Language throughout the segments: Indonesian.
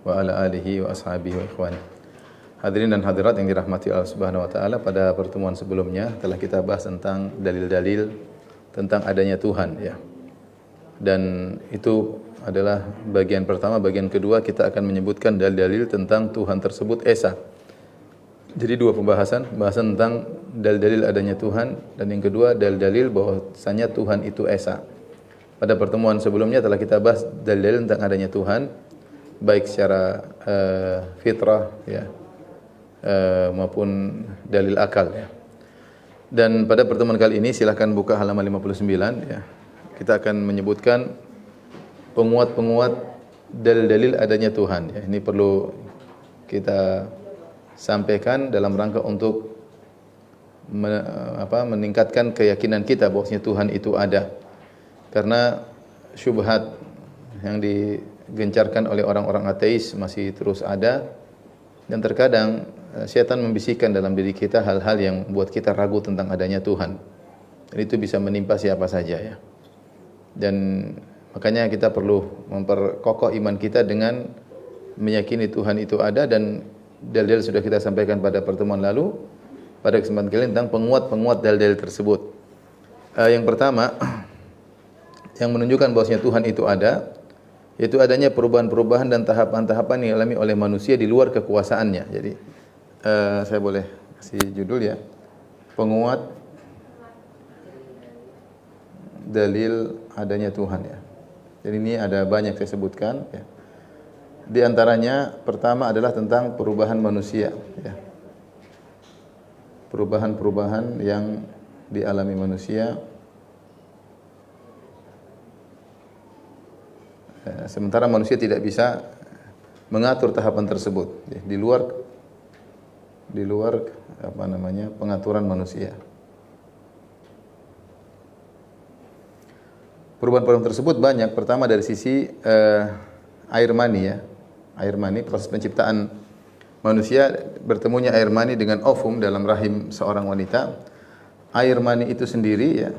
wa ala alihi wa ashabihi wa ikhwani. Hadirin dan hadirat yang dirahmati Allah Subhanahu wa taala, pada pertemuan sebelumnya telah kita bahas tentang dalil-dalil tentang adanya Tuhan ya. Dan itu adalah bagian pertama. Bagian kedua kita akan menyebutkan dalil-dalil tentang Tuhan tersebut esa. Jadi dua bahasan tentang dalil-dalil adanya Tuhan, dan yang kedua dalil-dalil bahwasanya Tuhan itu esa. Pada pertemuan sebelumnya telah kita bahas dalil-dalil tentang adanya Tuhan, baik secara fitrah ya, maupun dalil akal ya. Dan pada pertemuan kali ini silakan buka halaman 59 ya. Kita akan menyebutkan penguat-penguat dalil-dalil adanya Tuhan ya. Ini perlu kita sampaikan dalam rangka untuk meningkatkan keyakinan kita bahwasanya Tuhan itu ada. Karena syubhat yang digencarkan oleh orang-orang ateis masih terus ada, dan terkadang syaitan membisikkan dalam diri kita hal-hal yang membuat kita ragu tentang adanya Tuhan. Dan itu bisa menimpa siapa saja ya. Dan makanya kita perlu memperkokoh iman kita dengan meyakini Tuhan itu ada, dan dalil sudah kita sampaikan pada pertemuan lalu. Pada kesempatan kali ini tentang penguat-penguat dalil tersebut. Yang pertama yang menunjukkan bahwasanya Tuhan itu ada, yaitu adanya perubahan-perubahan dan tahapan-tahapan yang dialami oleh manusia di luar kekuasaannya. Jadi saya boleh kasih judul ya, penguat dalil adanya Tuhan ya. Jadi ini ada banyak saya sebutkan ya. Di antaranya pertama adalah tentang perubahan manusia ya. Perubahan-perubahan yang dialami manusia sementara manusia tidak bisa mengatur tahapan tersebut ya, di luar pengaturan manusia. Perubahan-perubahan tersebut banyak. Pertama dari sisi air mani ya. Air mani, proses penciptaan manusia, bertemunya air mani dengan ovum dalam rahim seorang wanita. Air mani itu sendiri ya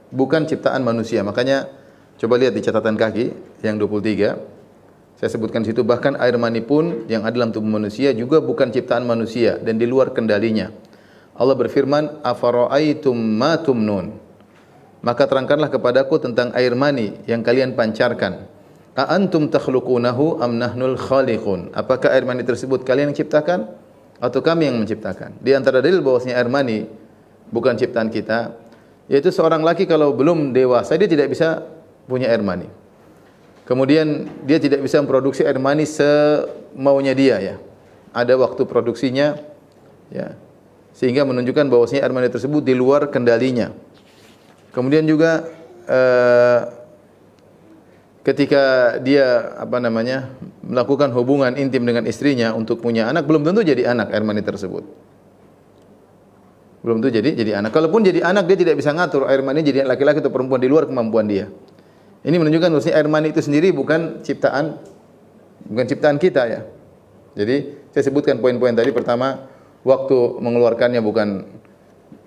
bukan ciptaan manusia. Makanya coba lihat di catatan kaki yang 23. Saya sebutkan di situ, bahkan air mani pun yang ada dalam tubuh manusia juga bukan ciptaan manusia dan di luar kendalinya. Allah berfirman, "Afara'aitum ma tumnun?" Maka terangkanlah kepadaku tentang air mani yang kalian pancarkan. A antum takhluqunahu am nahnul khaliqun? Apakah air mani tersebut kalian yang ciptakan atau kami yang menciptakan? Di antara dalil bahwasanya air mani bukan ciptaan kita, yaitu seorang laki kalau belum dewasa dia tidak bisa punya air mani. Kemudian dia tidak bisa memproduksi air mani semaunya dia ya. Ada waktu produksinya ya. Sehingga menunjukkan bahwasanya air mani tersebut di luar kendalinya. Kemudian juga ketika dia melakukan hubungan intim dengan istrinya untuk punya anak, belum tentu jadi anak air mani tersebut. Belum tentu jadi anak. Kalaupun jadi anak, dia tidak bisa ngatur air mani jadi laki-laki atau perempuan, di luar kemampuan dia. Ini menunjukkan bahwa air mani itu sendiri bukan ciptaan kita ya. Jadi saya sebutkan poin-poin tadi. Pertama, waktu mengeluarkannya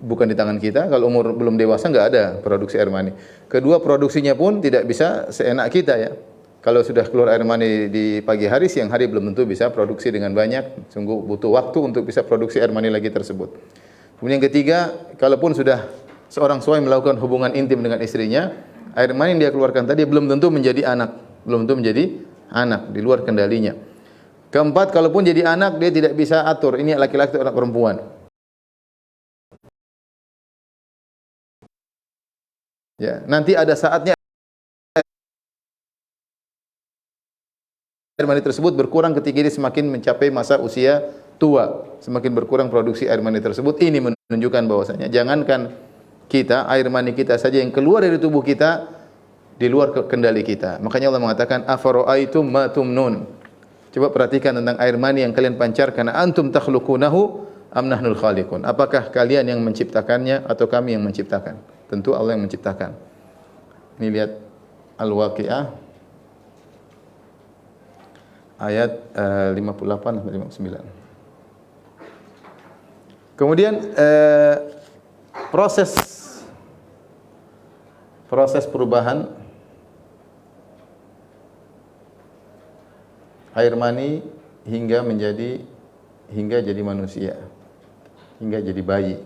bukan di tangan kita. Kalau umur belum dewasa enggak ada produksi air mani. Kedua, produksinya pun tidak bisa seenak kita ya. Kalau sudah keluar air mani di pagi hari, siang hari belum tentu bisa produksi dengan banyak. Sungguh butuh waktu untuk bisa produksi air mani lagi tersebut. Kemudian yang ketiga, kalaupun sudah seorang suami melakukan hubungan intim dengan istrinya, air mani yang dia keluarkan tadi belum tentu menjadi anak, di luar kendalinya. Keempat, kalaupun jadi anak, dia tidak bisa atur ini laki-laki atau anak perempuan. Ya, nanti ada saatnya air mani tersebut berkurang ketika dia semakin mencapai masa usia tua, semakin berkurang produksi air mani tersebut. Ini menunjukkan bahwasanya jangankan kita, air mani kita saja yang keluar dari tubuh kita di luar kendali kita. Makanya Allah mengatakan, afara'aitum ma tumnun? Coba perhatikan tentang air mani yang kalian pancarkan. Antum takhluqunahu am nahnul khaliqun? Apakah kalian yang menciptakannya atau kami yang menciptakan? Tentu Allah yang menciptakan. Ini lihat Al-Waqi'ah ayat 58 sampai 59. Kemudian proses air mani hingga jadi manusia, hingga jadi bayi.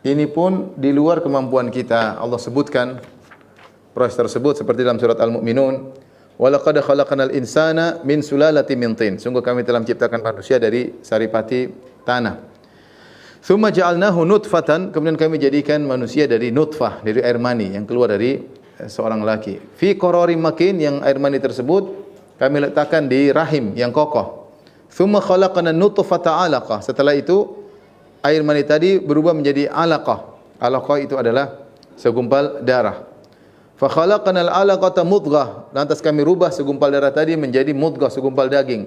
Ini pun di luar kemampuan kita. Allah sebutkan proses tersebut seperti dalam surat Al-Mu'minun, wa laqad khalaqnal insana min sulalatin min tin. Sungguh kami telah menciptakan manusia dari saripati tanah. Tsumma ja'alnahu nutfatan, kemudian kami jadikan manusia dari nutfah, dari air mani yang keluar dari seorang laki. Fi qararin makin, yang air mani tersebut kami letakkan di rahim yang kokoh. Tsumma khalaqna nutfata 'alaqah. Setelah itu air mani tadi berubah menjadi 'alaqah. 'Alaqah itu adalah segumpal darah. Fa khalaqnal 'alaqata mudghah. Lantas kami rubah segumpal darah tadi menjadi mudghah, segumpal daging.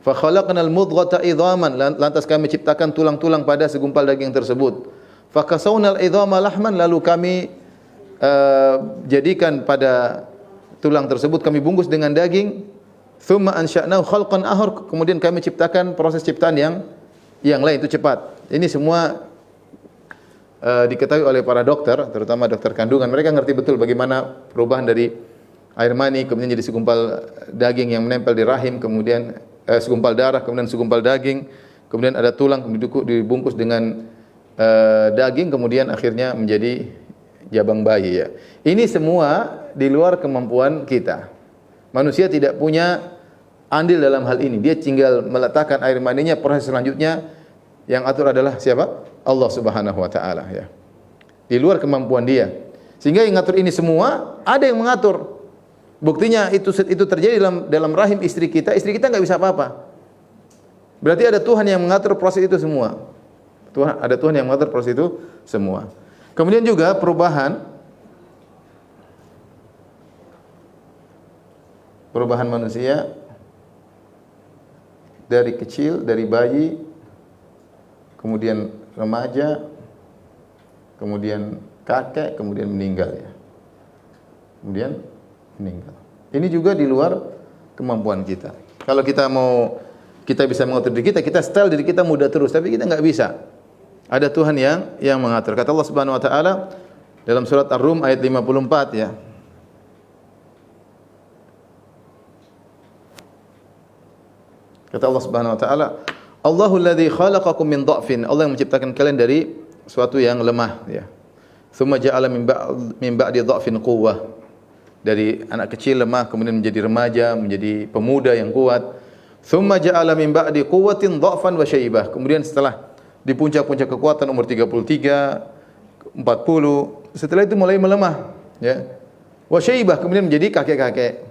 Fa khalaqnal mudghata idhaman. Lantas kami ciptakan tulang-tulang pada segumpal daging tersebut. Fa kasawnal idhama lahman. Lalu kami jadikan pada tulang tersebut, kami bungkus dengan daging. Thumma ansha'nahu khalqan akhar, kemudian kami ciptakan proses ciptaan yang lain, itu cepat. Ini semua diketahui oleh para dokter, terutama dokter kandungan. Mereka ngerti betul bagaimana perubahan dari air mani kemudian jadi segumpal daging yang menempel di rahim, kemudian segumpal darah, kemudian segumpal daging, kemudian ada tulang dibungkus dengan daging, kemudian akhirnya menjadi jabang bayi ya. Ini semua di luar kemampuan kita. Manusia tidak punya andil dalam hal ini. Dia tinggal meletakkan air maninya, proses selanjutnya yang atur adalah siapa? Allah Subhanahu wa taala ya. Di luar kemampuan dia. Sehingga yang ngatur ini semua ada yang mengatur. Buktinya itu terjadi dalam rahim istri kita enggak bisa apa-apa. Berarti ada Tuhan yang mengatur proses itu semua. Ada Tuhan yang mengatur proses itu semua. Kemudian juga perubahan manusia dari kecil, dari bayi, kemudian remaja, kemudian kakek, kemudian meninggal ya. Kemudian meninggal. Ini juga di luar kemampuan kita. Kalau kita bisa mengatur diri kita setel diri kita muda terus, tapi kita enggak bisa. Ada Tuhan yang mengatur. Kata Allah Subhanahu wa taala dalam surat Ar-Rum ayat 54 ya. Kata Allah Subhanahu wa taala, Allahul ladzi khalaqakum min dha'fin. Allah yang menciptakan kalian dari suatu yang lemah ya. Tsumma ja'ala min ba'di dha'fin quwwah. Dari anak kecil lemah kemudian menjadi remaja, menjadi pemuda yang kuat. Tsumma ja'ala min ba'di quwwatin dha'fan wa syaibah. Kemudian setelah di puncak-puncak kekuatan umur 33, 40, setelah itu mulai melemah ya. Wa syaibah, kemudian menjadi kakek-kakek.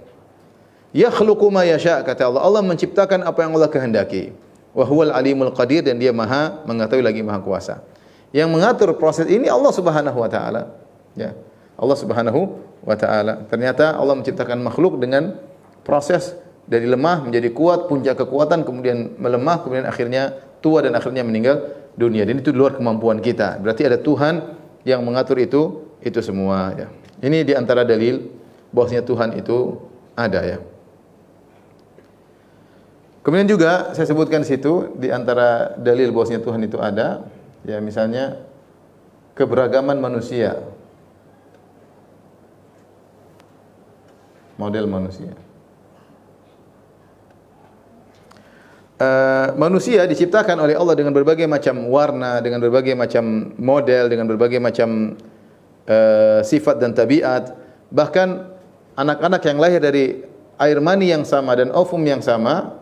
Yakhluqu ma yasha, kata Allah. Allah menciptakan apa yang Allah kehendaki. Wa huwal alimul qadir, dan dia maha mengetahui lagi maha kuasa. Yang mengatur proses ini Allah Subhanahu wa taala. Ya. Allah Subhanahu wa taala. Ternyata Allah menciptakan makhluk dengan proses dari lemah menjadi kuat, puncak kekuatan, kemudian melemah, kemudian akhirnya tua dan akhirnya meninggal dunia. Dan itu di luar kemampuan kita. Berarti ada Tuhan yang mengatur itu semua ya. Ini di antara dalil bahwasanya Tuhan itu ada ya. Kemudian juga saya sebutkan di situ di antara dalil bahwasanya Tuhan itu ada, ya misalnya keberagaman manusia. Model manusia. Manusia diciptakan oleh Allah dengan berbagai macam warna, dengan berbagai macam model, dengan berbagai macam sifat dan tabiat. Bahkan anak-anak yang lahir dari air mani yang sama dan ovum yang sama,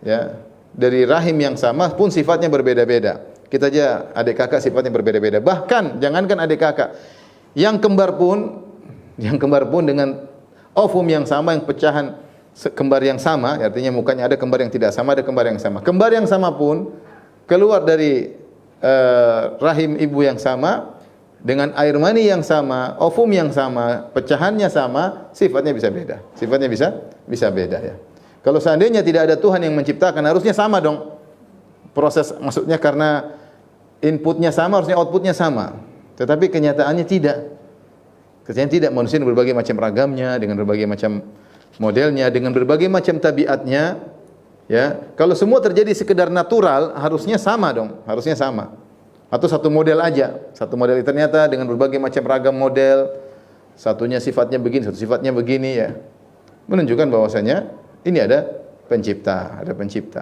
ya, dari rahim yang sama pun sifatnya berbeda-beda. Kita aja adik kakak sifatnya berbeda-beda. Bahkan jangankan adik kakak, yang kembar pun dengan ovum yang sama, yang pecahan kembar yang sama, artinya mukanya ada kembar yang tidak sama, ada kembar yang sama. Kembar yang sama pun keluar dari rahim ibu yang sama dengan air mani yang sama, ovum yang sama, pecahannya sama, sifatnya bisa beda. Sifatnya bisa beda ya. Kalau seandainya tidak ada Tuhan yang menciptakan, harusnya sama dong. Proses maksudnya karena inputnya sama, harusnya outputnya sama. Tetapi kenyataannya tidak. Kenyataannya tidak. Manusia dengan berbagai macam ragamnya, dengan berbagai macam modelnya, dengan berbagai macam tabiatnya. Ya, kalau semua terjadi sekedar natural, harusnya sama dong. Harusnya sama. Atau satu model aja. Satu model ternyata dengan berbagai macam ragam model. Satunya sifatnya begini, satu sifatnya begini ya. Menunjukkan bahwasanya ini ada pencipta, ada pencipta.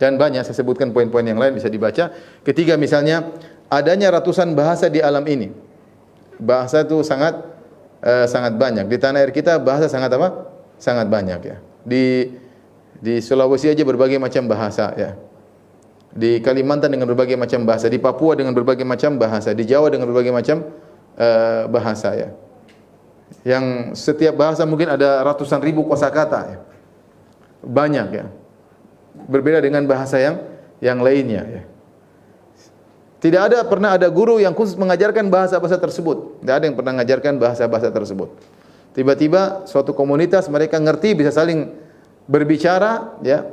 Dan banyak saya sebutkan poin-poin yang lain bisa dibaca. Ketiga misalnya adanya ratusan bahasa di alam ini. Bahasa itu sangat banyak. Di tanah air kita bahasa sangat apa? Sangat banyak ya. Di Sulawesi aja berbagai macam bahasa ya. Di Kalimantan dengan berbagai macam bahasa, di Papua dengan berbagai macam bahasa, di Jawa dengan berbagai macam bahasa ya. Yang setiap bahasa mungkin ada ratusan ribu kosakata ya. Banyak ya. Berbeda dengan bahasa yang lainnya ya. Pernah ada guru yang khusus mengajarkan bahasa-bahasa tersebut. Tidak ada yang pernah mengajarkan bahasa-bahasa tersebut. Tiba-tiba suatu komunitas mereka ngerti bisa saling berbicara ya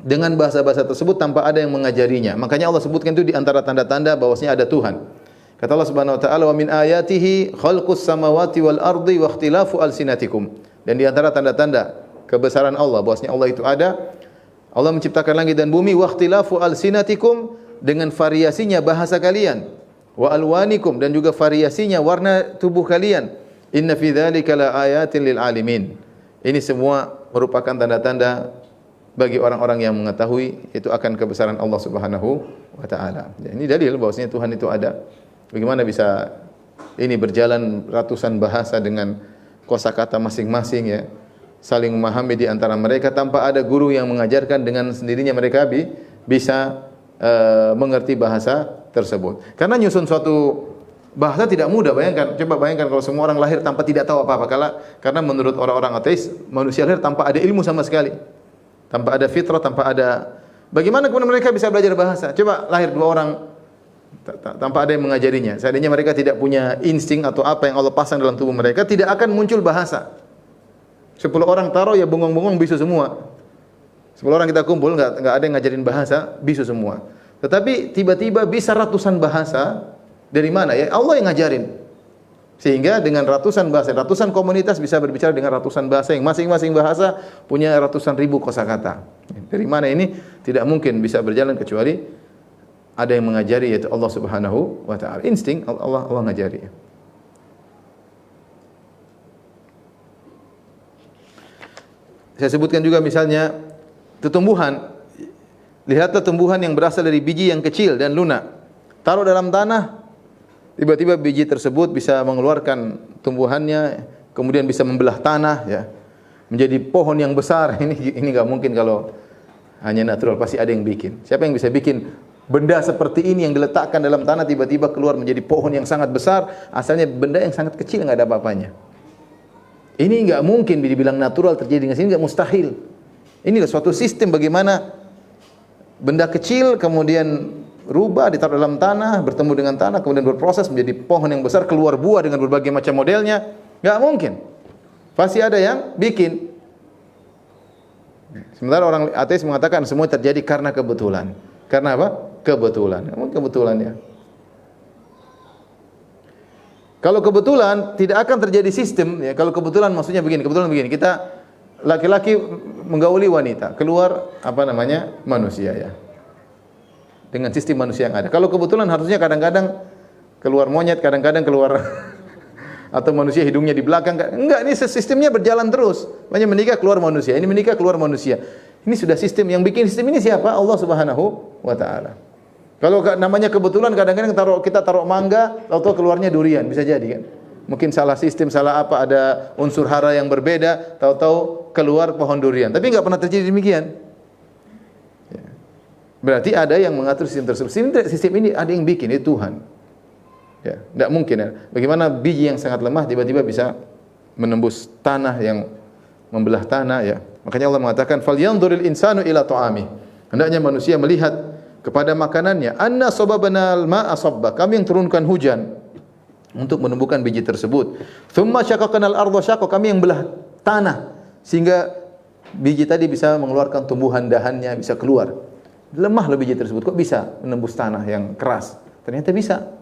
dengan bahasa-bahasa tersebut tanpa ada yang mengajarinya. Makanya Allah sebutkan itu di antara tanda-tanda bahwasanya ada Tuhan. Kata Allah Subhanahu wa taala, "Wa min ayatihi khalqus samawati wal ardi wa ikhtilafu alsinatikum." Dan di antara tanda-tanda kebesaran Allah bahwasanya Allah itu ada, Allah menciptakan langit dan bumi, wa ikhtilafu alsinatikum, dengan variasinya bahasa kalian, wa alwanikum, dan juga variasinya warna tubuh kalian. Inna fi dzalika la ayatin lil alimin. Ini semua merupakan tanda-tanda bagi orang-orang yang mengetahui itu akan kebesaran Allah Subhanahu wa taala. Ya, ini dalil bahwasanya Tuhan itu ada. Bagaimana bisa ini berjalan ratusan bahasa dengan kosakata masing-masing ya, saling memahami di antara mereka tanpa ada guru yang mengajarkan, dengan sendirinya mereka bisa mengerti bahasa tersebut. Karena nyusun suatu bahasa tidak mudah. Coba bayangkan kalau semua orang lahir tanpa tidak tahu apa-apa. Karena menurut orang-orang ateis, manusia lahir tanpa ada ilmu sama sekali. Tanpa ada fitrah, tanpa ada. Bagaimana kemudian mereka bisa belajar bahasa? Coba lahir dua orang tanpa ada yang mengajarinya. Seandainya mereka tidak punya insting atau apa yang Allah pasang dalam tubuh mereka, tidak akan muncul bahasa. 10 orang taruh ya bengong-bengong bisu semua. 10 orang kita kumpul enggak ada yang ngajarin bahasa, bisu semua. Tetapi tiba-tiba bisa ratusan bahasa, dari mana ya? Allah yang ngajarin. Sehingga dengan ratusan bahasa, ratusan komunitas bisa berbicara dengan ratusan bahasa yang masing-masing bahasa punya ratusan ribu kosakata. Dari mana ini? Tidak mungkin bisa berjalan kecuali ada yang mengajari, yaitu Allah Subhanahu wa taala. Insting Allah ngajari. Saya sebutkan juga misalnya tumbuhan. Lihatlah tumbuhan yang berasal dari biji yang kecil dan lunak. Taruh dalam tanah, tiba-tiba biji tersebut bisa mengeluarkan tumbuhannya, kemudian bisa membelah tanah ya, menjadi pohon yang besar. Ini enggak mungkin kalau hanya natural, pasti ada yang bikin. Siapa yang bisa bikin benda seperti ini yang diletakkan dalam tanah tiba-tiba keluar menjadi pohon yang sangat besar, asalnya benda yang sangat kecil enggak ada apa-apanya. Ini enggak mungkin dibilang natural terjadi dengan sini, enggak, mustahil. Inilah suatu sistem bagaimana benda kecil kemudian rubah, ditaruh dalam tanah, bertemu dengan tanah, kemudian berproses menjadi pohon yang besar, keluar buah dengan berbagai macam modelnya. Enggak mungkin. Pasti ada yang bikin. Sementara orang ateis mengatakan semua terjadi karena kebetulan. Karena apa? Kebetulan. Namun kebetulannya. Kalau kebetulan tidak akan terjadi sistem ya. Kalau kebetulan maksudnya begini, kebetulan begini. Kita laki-laki menggauli wanita, keluar manusia ya. Dengan sistem manusia yang ada. Kalau kebetulan harusnya kadang-kadang keluar monyet, kadang-kadang keluar atau manusia hidungnya di belakang. Enggak, ini sistemnya berjalan terus. Banyak menikah keluar manusia, ini menikah keluar manusia. Ini sudah sistem. Yang bikin sistem ini siapa? Allah Subhanahu wa taala. Kalau namanya kebetulan, kadang-kadang kita taruh mangga, tahu-tahu keluarnya durian, bisa jadi kan? Mungkin salah sistem, salah apa, ada unsur hara yang berbeda, tahu-tahu keluar pohon durian. Tapi enggak pernah terjadi demikian. Ya. Berarti ada yang mengatur sistem tersebut. Sistem ini ada yang bikin, itu Tuhan. Ya, enggak mungkin ya. Bagaimana biji yang sangat lemah tiba-tiba bisa menembus tanah yang membelah tanah ya. Makanya Allah mengatakan falyanzuril insanu ila ta'ami. Hendaknya manusia melihat kepada makanannya. Anna sababnal ma'a sabba. Kami yang turunkan hujan untuk menumbuhkan biji tersebut. Tsumma syaqaqnal arda syaqqa. Kami yang belah tanah sehingga biji tadi bisa mengeluarkan tumbuhan dahannya, bisa keluar. Lemah loh biji tersebut, kok bisa menembus tanah yang keras? Ternyata bisa.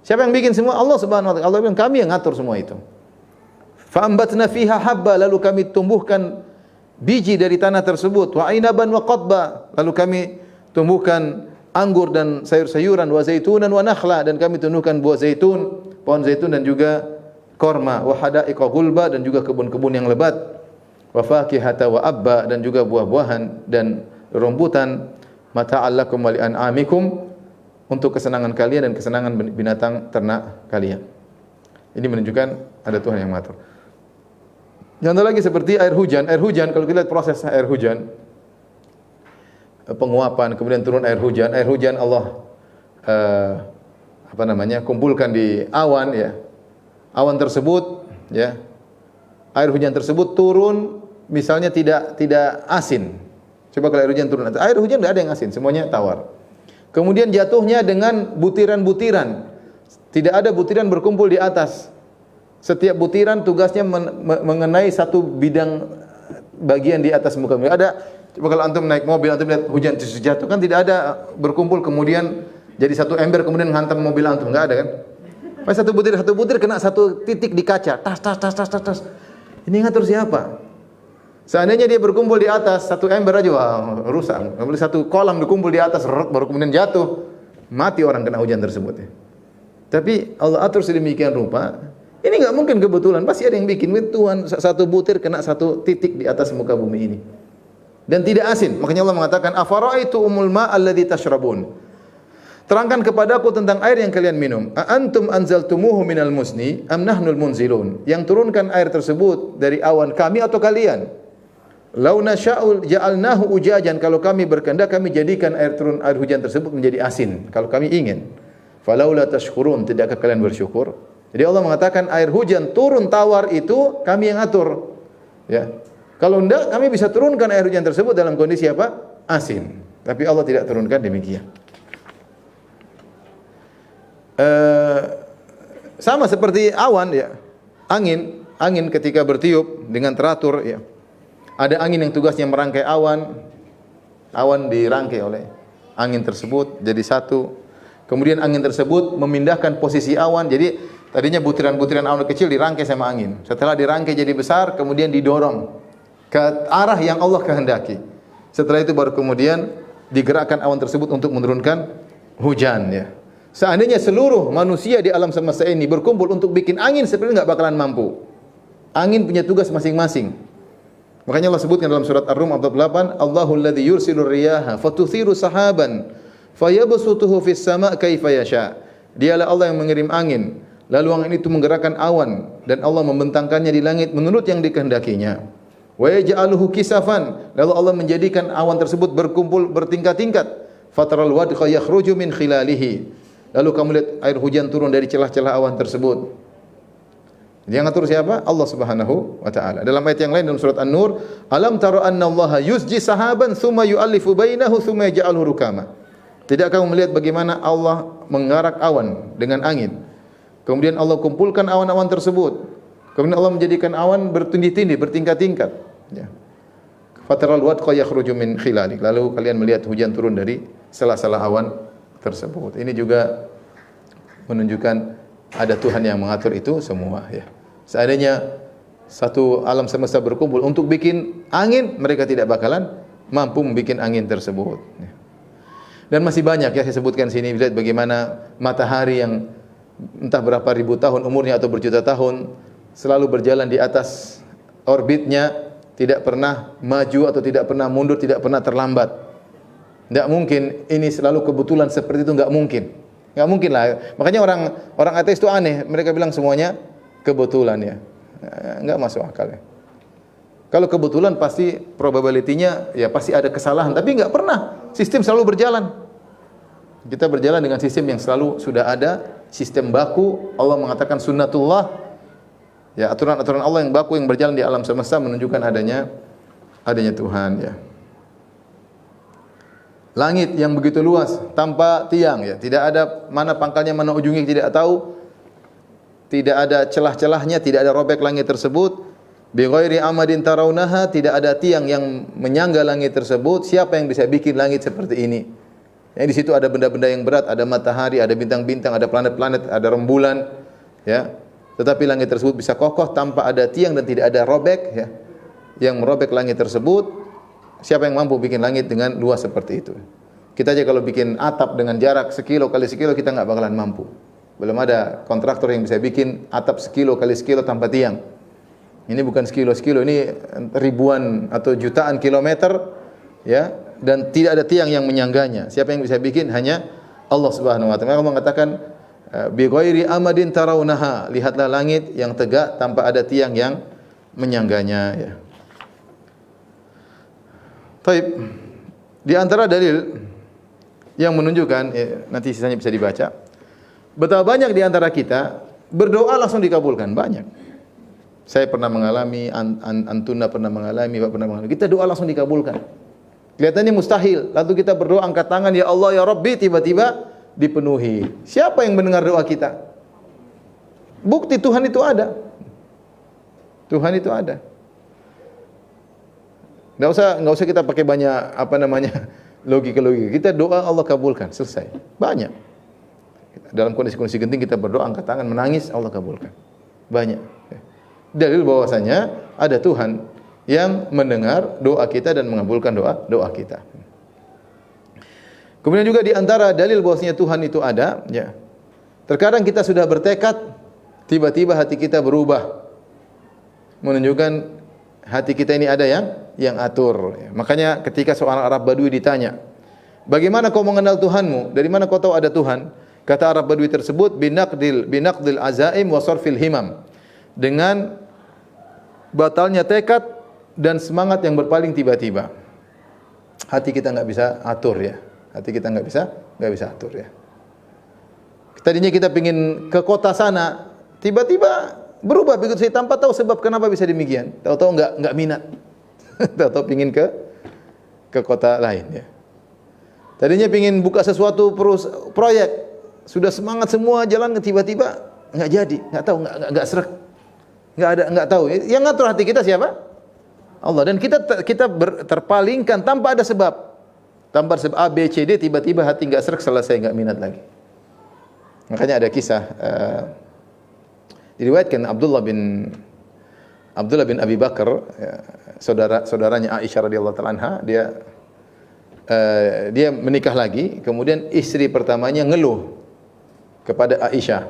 Siapa yang bikin semua? Allah Subhanahu wa taala. Allah bilang kami yang ngatur semua itu. Fa ambatna fiha habba, lalu kami tumbuhkan biji dari tanah tersebut, wa ainaban wa qadba, lalu kami tumbuhkan anggur dan sayur-sayuran, wa zaitunan wa nakhla, dan kami tumbuhkan buah zaitun, pohon zaitun dan juga korma, wa hadaiqa gulba, dan juga kebun-kebun yang lebat, wa fakihata wa abba, dan juga buah-buahan dan rumputan, mata'al lakum wa li'an'amikum, untuk kesenangan kalian dan kesenangan binatang ternak kalian. Ini menunjukkan ada Tuhan yang mengatur. Contoh lagi seperti air hujan. Air hujan, kalau kita lihat proses air hujan, penguapan, kemudian turun air hujan. Air hujan Allah kumpulkan di awan, ya. Awan tersebut, ya. Air hujan tersebut turun, misalnya tidak asin. Coba kalau air hujan turun, air hujan tidak ada yang asin, semuanya tawar. Kemudian jatuhnya dengan butiran-butiran. Tidak ada butiran berkumpul di atas. Setiap butiran tugasnya mengenai satu bidang bagian di atas muka bumi. Ada, coba kalau antum naik mobil, antum lihat hujan jatuh, kan tidak ada berkumpul kemudian jadi satu ember kemudian menghantam mobil antum, enggak ada kan? Pas satu butir kena satu titik di kaca, tas. Ini ngatur siapa? Seandainya dia berkumpul di atas satu ember aja, wah, rusak. Kemudian satu kolam berkumpul di atas, baru kemudian jatuh, mati orang kena hujan tersebut. Ya. Tapi Allah atur sedemikian rupa, ini nggak mungkin kebetulan, pasti ada yang bikin. Tuhan, satu butir kena satu titik di atas muka bumi ini, dan tidak asin. Makanya Allah mengatakan, afara'aitumul ma'a alladzi tashrabun. Terangkan kepadaku tentang air yang kalian minum. A antum anzaltumuhu minal musni am nahnul munzilun. Yang turunkan air tersebut dari awan, kami atau kalian? Lau nasya'u ja'alnahu ujajan, kalau kami berkehendak kami jadikan air hujan tersebut menjadi asin, kalau kami ingin. Falaula tashkurun, tidakkah kalian bersyukur? Jadi Allah mengatakan air hujan turun tawar itu kami yang atur. Ya. Kalau enggak, kami bisa turunkan air hujan tersebut dalam kondisi apa? Asin. Tapi Allah tidak turunkan demikian. Sama seperti awan, ya. Angin ketika bertiup dengan teratur, ya. Ada angin yang tugasnya merangkai awan. Awan dirangkai oleh angin tersebut jadi satu. Kemudian angin tersebut memindahkan posisi awan. Jadi tadinya butiran-butiran awan kecil dirangkai sama angin. Setelah dirangkai jadi besar, kemudian didorong ke arah yang Allah kehendaki. Setelah itu baru kemudian digerakkan awan tersebut untuk menurunkan hujan, ya. Seandainya seluruh manusia di alam semesta ini berkumpul untuk bikin angin, sebenarnya enggak bakalan mampu. Angin punya tugas masing-masing. Makanya Allah sebutkan dalam surat Ar-Rum ayat 8, Allahul ladzi yursilur riyaha fatuthiru sahaban fayabsutuhu fis sama' kaifa yasha. Dialah Allah yang mengirim angin, lalu angin itu menggerakkan awan dan Allah membentangkannya di langit menurut yang dikehendakinya. Wa yaj'aluhu kisafan, lalu Allah menjadikan awan tersebut berkumpul bertingkat-tingkat. Fataral wadqa yakhruju min khilalihi. Lalu kamu lihat air hujan turun dari celah-celah awan tersebut. Yang ngatur siapa? Allah Subhanahu wa taala. Dalam ayat yang lain dalam surat An-Nur, alam tara annallaha yusji sahaban tsumma yu'allifu bainahu tsumma yaj'aluhu rukama. Tidakkah kamu melihat bagaimana Allah mengarak awan dengan angin? Kemudian Allah kumpulkan awan-awan tersebut. Kemudian Allah menjadikan awan bertindih-tindih, bertingkat-tingkat, ya. Fataral wadqa yakhruju min khilali. Lalu kalian melihat hujan turun dari sela-sela awan tersebut. Ini juga menunjukkan ada Tuhan yang mengatur itu semua, ya. Seandainya satu alam semesta berkumpul untuk bikin angin, mereka tidak bakalan mampu membuat angin tersebut, ya. Dan masih banyak, ya, saya sebutkan sini. Lihat bagaimana matahari yang entah berapa ribu tahun umurnya atau berjuta tahun selalu berjalan di atas orbitnya, tidak pernah maju atau tidak pernah mundur, tidak pernah terlambat. Tidak mungkin ini selalu kebetulan seperti itu, enggak mungkin. Enggak mungkin lah. Makanya orang ateis itu aneh. Mereka bilang semuanya kebetulan, ya. Enggak masuk akal, ya. Kalau kebetulan pasti probability-nya ya pasti ada kesalahan, tapi enggak pernah. Sistem selalu berjalan. Kita berjalan dengan sistem yang selalu sudah ada, sistem baku. Allah mengatakan sunnatullah. Ya, aturan-aturan Allah yang baku yang berjalan di alam semesta menunjukkan adanya Tuhan, ya. Langit yang begitu luas tanpa tiang, ya, tidak ada mana pangkalnya mana ujungnya tidak tahu, tidak ada celah-celahnya, tidak ada robek langit tersebut. Bi ghairi amadin tarawnaha, tidak ada tiang yang menyangga langit tersebut. Siapa yang bisa bikin langit seperti ini? Ya, di situ ada benda-benda yang berat, ada matahari, ada bintang-bintang, ada planet-planet, ada rembulan, ya. Tetapi langit tersebut bisa kokoh tanpa ada tiang dan tidak ada robek, ya, yang merobek langit tersebut. Siapa yang mampu bikin langit dengan luas seperti itu? Kita aja kalau bikin atap dengan jarak sekilo kali sekilo, kita nggak bakalan mampu. Belum ada kontraktor yang bisa bikin atap sekilo kali sekilo tanpa tiang. Ini bukan sekilo-sekilo, ini ribuan atau jutaan kilometer, ya, dan tidak ada tiang yang menyangganya. Siapa yang bisa bikin? Hanya Allah Subhanahu wa taala. Allah mengatakan bi ghairi amadin tarawunaha, lihatlah langit yang tegak tanpa ada tiang yang menyangganya, ya. Baik. Di antara dalil yang menunjukkan, nanti sisanya bisa dibaca, betapa banyak di antara kita berdoa langsung dikabulkan, banyak. Saya pernah mengalami, Antuna pernah mengalami, Bapak pernah mengalami. Kita doa langsung dikabulkan. Kelihatannya mustahil. Lalu kita berdoa angkat tangan, ya Allah, ya Rabbi, tiba-tiba dipenuhi. Siapa yang mendengar doa kita? Bukti Tuhan itu ada. Tuhan itu ada. Enggak usah kita pakai banyak logika. Kita doa Allah kabulkan, selesai. Banyak. Dalam kondisi-kondisi genting kita berdoa angkat tangan, menangis, Allah kabulkan. Banyak. Dalil bahwasanya ada Tuhan yang mendengar doa kita dan mengabulkan doa kita. Kemudian juga di antara dalil bahwasanya Tuhan itu ada, ya. Terkadang kita sudah bertekad, tiba-tiba hati kita berubah. Menunjukkan hati kita ini ada yang atur. Makanya ketika seorang Arab Badui ditanya, bagaimana kau mengenal Tuhanmu? Dari mana kau tahu ada Tuhan? Kata Arab Badui tersebut, binaqdil azaim wa sarfil himam. Dengan batalnya tekad dan semangat yang berpaling tiba-tiba. Hati kita enggak bisa atur, ya. Hati kita enggak bisa atur, ya. Tadinya kita pingin ke kota sana, tiba-tiba berubah begitu saya tanpa tahu sebab kenapa bisa demikian. Tahu-tahu enggak minat. Tahu-tahu pingin ke kota lain, ya. Tadinya pingin buka sesuatu proyek, sudah semangat semua jalan, tiba-tiba enggak jadi, enggak tahu, enggak srek. Enggak tahu. Yang ngatur hati kita siapa? Allah. Dan kita terpalingkan tanpa ada sebab. Tanpa sebab A, B, C, D, tiba-tiba hati enggak srek, selesai, enggak minat lagi. Makanya ada kisah diriwayatkan Abdullah bin Abi Bakar, ya, saudaranya Aisyah radhiyallahu taala anha, dia menikah lagi, kemudian istri pertamanya ngeluh kepada Aisyah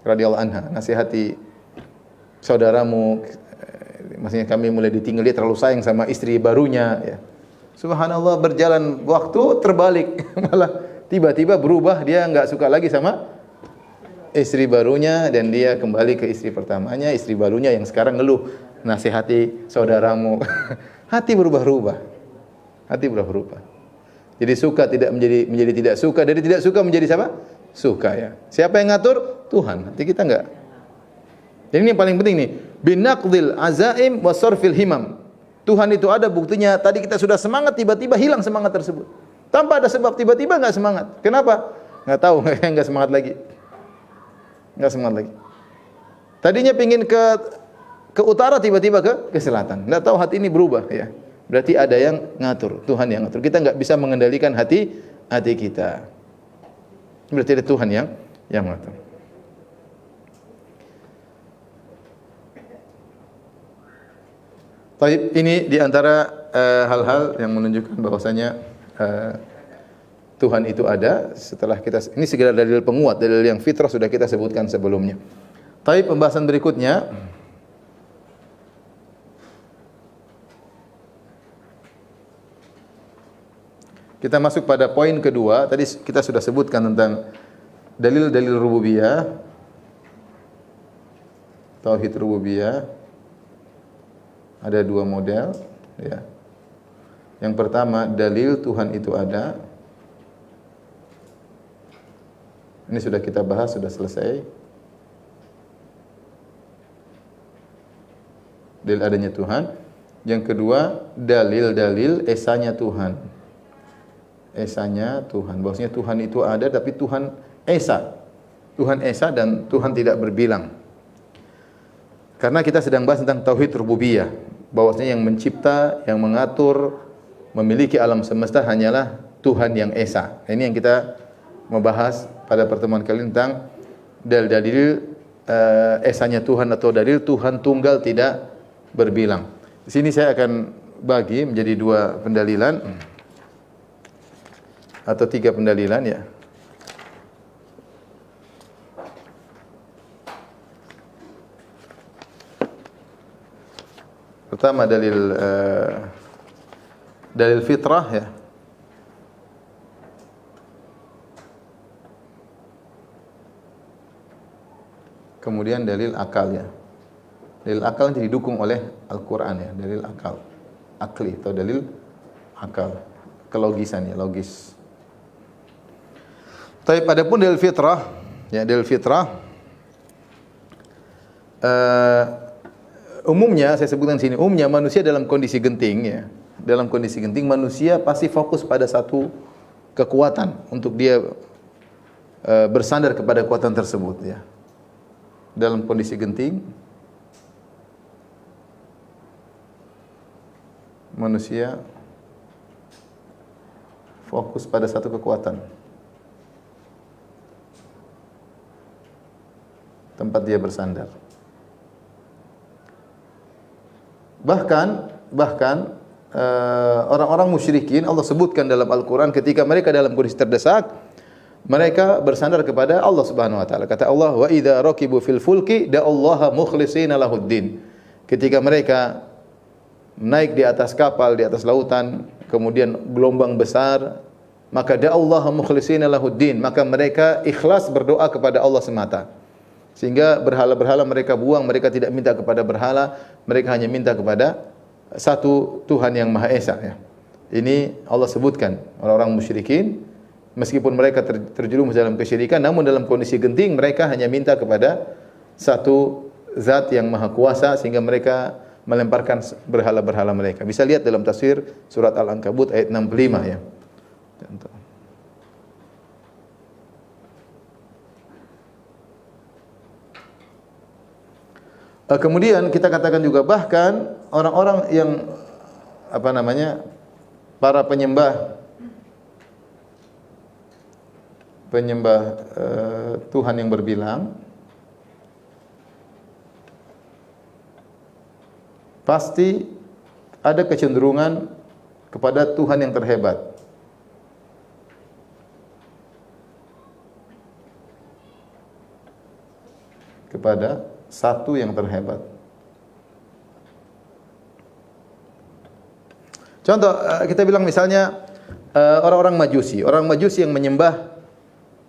radhiyallahu anha, nasihati saudaramu, maksudnya kami mulai ditinggal, dia terlalu sayang sama istri barunya, ya. Subhanallah, berjalan waktu terbalik, malah tiba-tiba berubah, dia enggak suka lagi sama istri barunya dan dia kembali ke istri pertamanya, istri barunya yang sekarang ngeluh, nasihati saudaramu. Hati berubah-ubah. Jadi suka tidak menjadi tidak suka, dari tidak suka menjadi siapa? Suka, ya. Siapa yang ngatur? Tuhan. Hati kita enggak. Jadi ini yang paling penting nih, binaqdil azaim wa sarfil himam. Tuhan itu ada, buktinya tadi kita sudah semangat, tiba-tiba hilang semangat tersebut. Tanpa ada sebab, tiba-tiba enggak semangat. Kenapa? Enggak tahu, enggak semangat lagi. Tadinya pingin ke utara, tiba-tiba ke selatan. Enggak tahu, hati ini berubah, ya. Berarti ada yang ngatur, Tuhan yang ngatur. Kita enggak bisa mengendalikan hati kita. Berarti ada Tuhan yang ngatur. Baik, ini di antara hal-hal yang menunjukkan bahwasanya Tuhan itu ada. Setelah kita, ini segala dalil penguat, dalil yang fitrah sudah kita sebutkan sebelumnya. Tapi pembahasan berikutnya, kita masuk pada poin kedua. Tadi kita sudah sebutkan tentang dalil-dalil rububiyah, tauhid rububiyah. Ada dua model, ya. Yang pertama, dalil Tuhan itu ada. Ini sudah kita bahas, sudah selesai. Dalil adanya Tuhan. Yang kedua, dalil-dalil esanya Tuhan. Esanya Tuhan. Bahwasanya Tuhan itu ada, tapi Tuhan esa. Tuhan esa dan Tuhan tidak berbilang. Karena kita sedang bahas tentang tauhid rububiyah. Bahwasanya yang mencipta, yang mengatur, memiliki alam semesta hanyalah Tuhan yang esa. Ini yang kita membahas pada pertemuan kali ini tentang dalil esanya Tuhan atau dalil Tuhan tunggal tidak berbilang. Di sini saya akan bagi menjadi dua pendalilan atau tiga pendalilan, ya. Pertama dalil fitrah ya. Kemudian dalil akal ya. Dalil akal yang didukung oleh Al-Qur'an ya, dalil akal. Akli atau dalil akal. Kelogisan ya, logis. Tapi adapun dalil fitrah, ya dalil fitrah umumnya saya sebutkan sini, umumnya manusia dalam kondisi genting ya. Dalam kondisi genting manusia pasti fokus pada satu kekuatan untuk dia bersandar kepada kekuatan tersebut ya. Dalam kondisi genting manusia fokus pada satu kekuatan tempat dia bersandar. Bahkan orang-orang musyrikin Allah sebutkan dalam Al-Quran ketika mereka dalam kondisi terdesak, mereka bersandar kepada Allah Subhanahu wa taala. Kata Allah, "Wa idza raqibu fil fulki da'allaha mukhlishina lahuddin." Ketika mereka naik di atas kapal, di atas lautan, kemudian gelombang besar, maka da'allaha mukhlishina lahuddin, maka mereka ikhlas berdoa kepada Allah semata. Sehingga berhala-berhala mereka buang, mereka tidak minta kepada berhala, mereka hanya minta kepada satu Tuhan yang Maha Esa ya. Ini Allah sebutkan orang-orang musyrikin meskipun mereka terjerumus dalam kesyirikan, namun dalam kondisi genting mereka hanya minta kepada satu zat yang maha kuasa sehingga mereka melemparkan berhala-berhala mereka. Bisa lihat dalam tafsir surat Al-Ankabut ayat 65 ya. Kemudian kita katakan juga bahkan orang-orang yang para penyembah Tuhan yang berbilang pasti ada kecenderungan kepada Tuhan yang terhebat. Kepada satu yang terhebat. Contoh kita bilang misalnya orang-orang Majusi, orang Majusi yang menyembah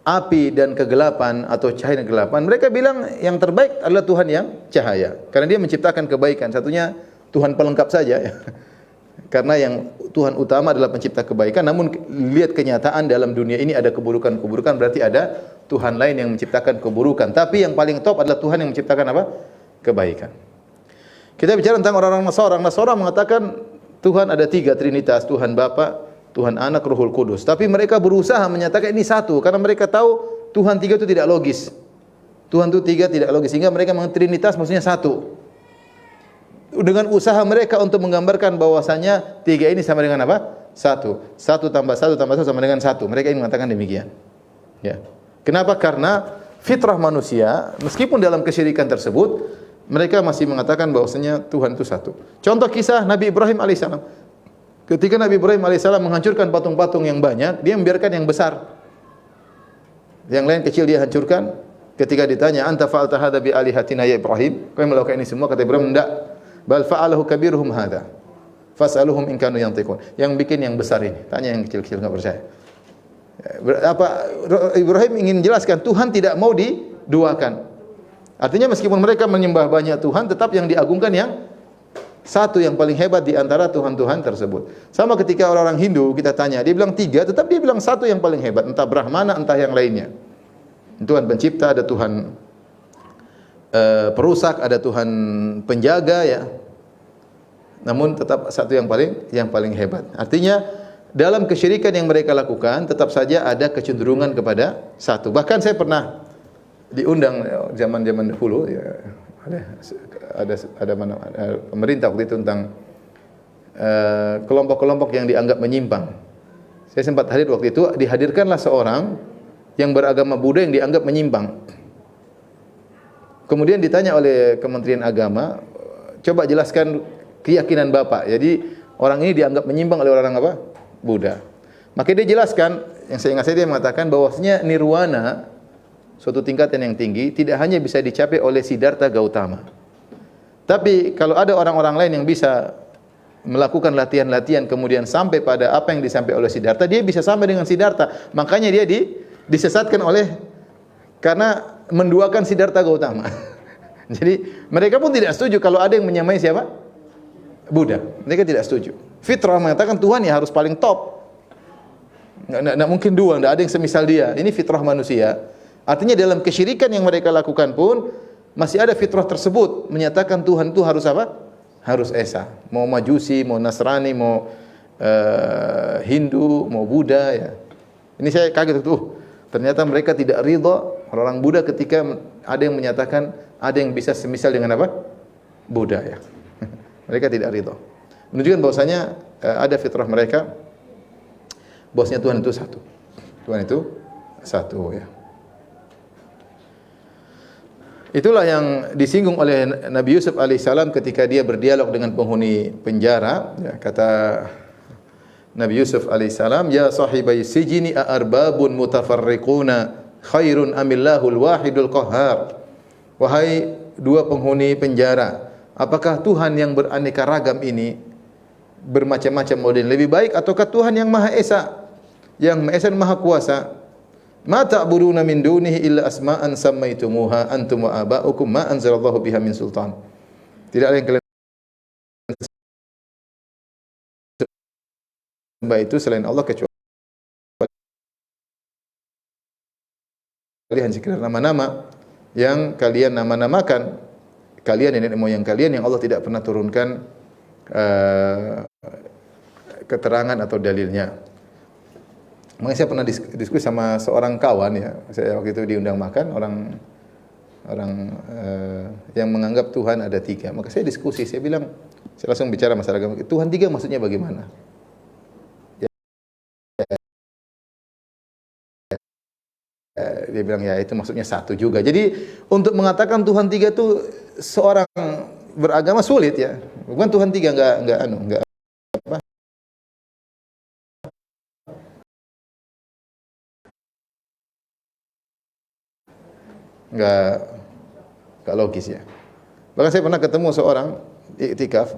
api dan kegelapan atau cahaya dan kegelapan, mereka bilang yang terbaik adalah Tuhan yang cahaya karena dia menciptakan kebaikan. Satunya Tuhan pelengkap saja ya. Karena yang Tuhan utama adalah pencipta kebaikan, namun lihat kenyataan dalam dunia ini ada keburukan-keburukan, berarti ada Tuhan lain yang menciptakan keburukan. Tapi yang paling top adalah Tuhan yang menciptakan apa? Kebaikan. Kita bicara tentang orang-orang Nasara. Nasara mengatakan Tuhan ada 3 Trinitas, Tuhan Bapa, Tuhan Anak, Ruhul Kudus. Tapi mereka berusaha menyatakan ini satu karena mereka tahu Tuhan 3 itu tidak logis. Tuhan itu 3 tidak logis sehingga mereka mengatakan Trinitas maksudnya satu. Dengan usaha mereka untuk menggambarkan bahwasanya 3 ini sama dengan apa? 1. 1 tambah 1 tambah 1 sama dengan 1. Mereka ingin mengatakan demikian. Ya. Kenapa? Karena fitrah manusia meskipun dalam kesyirikan tersebut mereka masih mengatakan bahwasanya Tuhan itu satu. Contoh kisah Nabi Ibrahim alaihissalam. Ketika Nabi Ibrahim alaihissalam menghancurkan patung-patung yang banyak, dia membiarkan yang besar. Yang lain kecil dia hancurkan. Ketika ditanya, "Anta fa'alta hadza bi alihatina ya Ibrahim?" Kau yang melakukan ini semua? Kata Ibrahim, "Enggak. Bal fa'alahu kabiruhum hadza. Fas'aluhum in kanu yantiqun." Yang bikin yang besar ini. Tanya yang kecil-kecil enggak percaya. Ibrahim ingin jelaskan Tuhan tidak mau diduakan. Artinya meskipun mereka menyembah banyak Tuhan, tetap yang diagungkan yang satu yang paling hebat di antara Tuhan-Tuhan tersebut. Sama ketika orang-orang Hindu kita tanya, dia bilang 3, tetap dia bilang satu yang paling hebat, entah Brahmana, entah yang lainnya. Tuhan pencipta, ada Tuhan perusak, ada Tuhan penjaga ya. Namun tetap satu yang paling hebat. Artinya dalam kesyirikan yang mereka lakukan tetap saja ada kecenderungan kepada satu. Bahkan saya pernah diundang zaman-zaman dahulu ya, ada pemerintah waktu itu tentang kelompok-kelompok yang dianggap menyimpang. Saya sempat hadir waktu itu, dihadirkanlah seorang yang beragama Buddha yang dianggap menyimpang. Kemudian ditanya oleh Kementerian Agama, coba jelaskan keyakinan Bapak. Jadi orang ini dianggap menyimpang oleh orang apa? Buddha. Maka dia jelaskan, yang saya ingat dia mengatakan bahwasanya nirwana, suatu tingkatan yang tinggi, tidak hanya bisa dicapai oleh Siddhartha Gautama, Tapi kalau ada orang-orang lain yang bisa melakukan latihan-latihan kemudian sampai pada apa yang disampaikan oleh Siddhartha, dia bisa sampai dengan Siddhartha. Makanya dia disesatkan karena menduakan Siddhartha Gautama. Jadi mereka pun tidak setuju kalau ada yang menyamai siapa? Buddha. Mereka tidak setuju. Fitrah mengatakan Tuhan ya harus paling top. Nggak mungkin dua, nggak ada yang semisal dia. Ini fitrah manusia. Artinya dalam kesyirikan yang mereka lakukan pun masih ada fitrah tersebut menyatakan Tuhan itu harus apa? Harus esa. Mau Majusi, mau Nasrani, mau Hindu, mau Buddha ya. Ini saya kaget tuh. Ternyata mereka tidak ridha orang Buddha ketika ada yang menyatakan ada yang bisa semisal dengan apa? Buddha ya. Mereka tidak ridha. Menunjukkan bahwasanya ada fitrah mereka bahwasanya Tuhan itu satu. Tuhan itu satu ya. Itulah yang disinggung oleh Nabi Yusuf alaihissalam ketika dia berdialog dengan penghuni penjara. Ya, kata Nabi Yusuf alaihissalam, "Ya sahibai sijini a'arbabun mutafarriquna khairun amillahul wahidul qahhar." Wahai dua penghuni penjara, apakah Tuhan yang beraneka ragam ini bermacam-macam model lebih baik ataukah Tuhan yang Maha Esa, yang Maha Esa dan Maha Kuasa? Ma ta'buduna min dunihi illa asma'an sammaitumuha antum wa aba'ukum ma anzalallahu biha min sultan. Tidak ada yang kalian sembah itu selain Allah kecuali hanya sekedar nama-nama yang kalian nama-namakan, kalian nenek moyang kalian yang Allah tidak pernah turunkan keterangan atau dalilnya. Makanya saya pernah diskusi sama seorang kawan ya. Saya waktu itu diundang makan orang yang menganggap Tuhan ada tiga. Maka saya diskusi, saya bilang, saya langsung bicara masalah agama. Tuhan tiga maksudnya bagaimana? Dia bilang ya itu maksudnya satu juga. Jadi untuk mengatakan Tuhan tiga itu seorang beragama sulit ya. Bukan Tuhan tiga enggak apa? Enggak logis ya. Bahkan saya pernah ketemu seorang iktikaf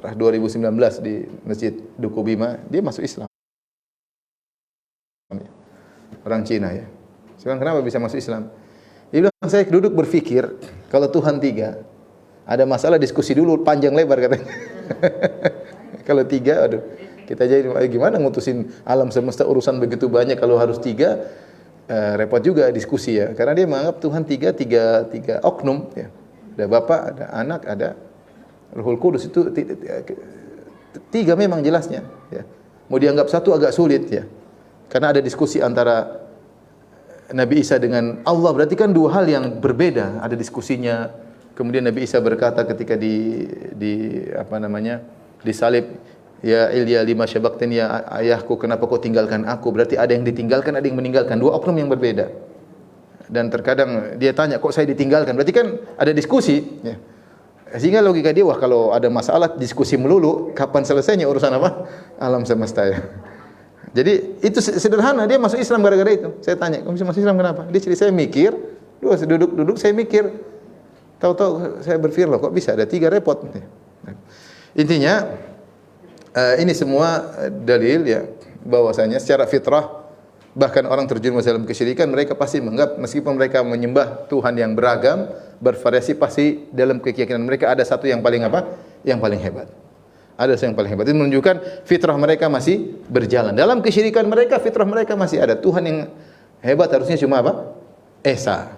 2019 di Masjid Duku Bima, dia masuk Islam. Orang Cina ya. Sekarang kenapa bisa masuk Islam? Dia bilang saya duduk berpikir kalau Tuhan tiga, ada masalah diskusi dulu panjang lebar katanya. Kalau tiga, aduh, kita jadi gimana ngutusin alam semesta urusan begitu banyak kalau harus tiga. Repot juga diskusi ya, karena dia menganggap Tuhan tiga oknum ya. Ada Bapa, ada Anak, ada Ruhul Kudus, itu tiga memang jelasnya ya. Mau dianggap satu agak sulit ya. Karena ada diskusi antara Nabi Isa dengan Allah, berarti kan dua hal yang berbeda, ada diskusinya. Kemudian Nabi Isa berkata ketika disalib, ya Ilya lima syabaqtani ya ayahku, kenapa kau tinggalkan aku? Berarti ada yang ditinggalkan, ada yang meninggalkan, dua oknum yang berbeda. Dan terkadang dia tanya, kok saya ditinggalkan? Berarti kan ada diskusi ya. Sehingga logika dia, wah kalau ada masalah diskusi melulu, kapan selesainya urusan apa? Alam semesta ya. Jadi itu sederhana, dia masuk Islam gara-gara itu. Saya tanya, kamu bisa masuk Islam kenapa? Dia cerita, saya mikir, duduk saya mikir. Tahu-tahu saya berpikir, loh kok bisa ada tiga, repot. Intinya ini semua dalil ya bahwasanya secara fitrah bahkan orang terjerumus dalam kesyirikan mereka pasti menganggap meskipun mereka menyembah Tuhan yang beragam, bervariasi, pasti dalam keyakinan mereka ada satu yang paling apa? Yang paling hebat. Ada yang paling hebat. Itu menunjukkan fitrah mereka masih berjalan. Dalam kesyirikan mereka, fitrah mereka masih ada. Tuhan yang hebat harusnya cuma apa? Esa.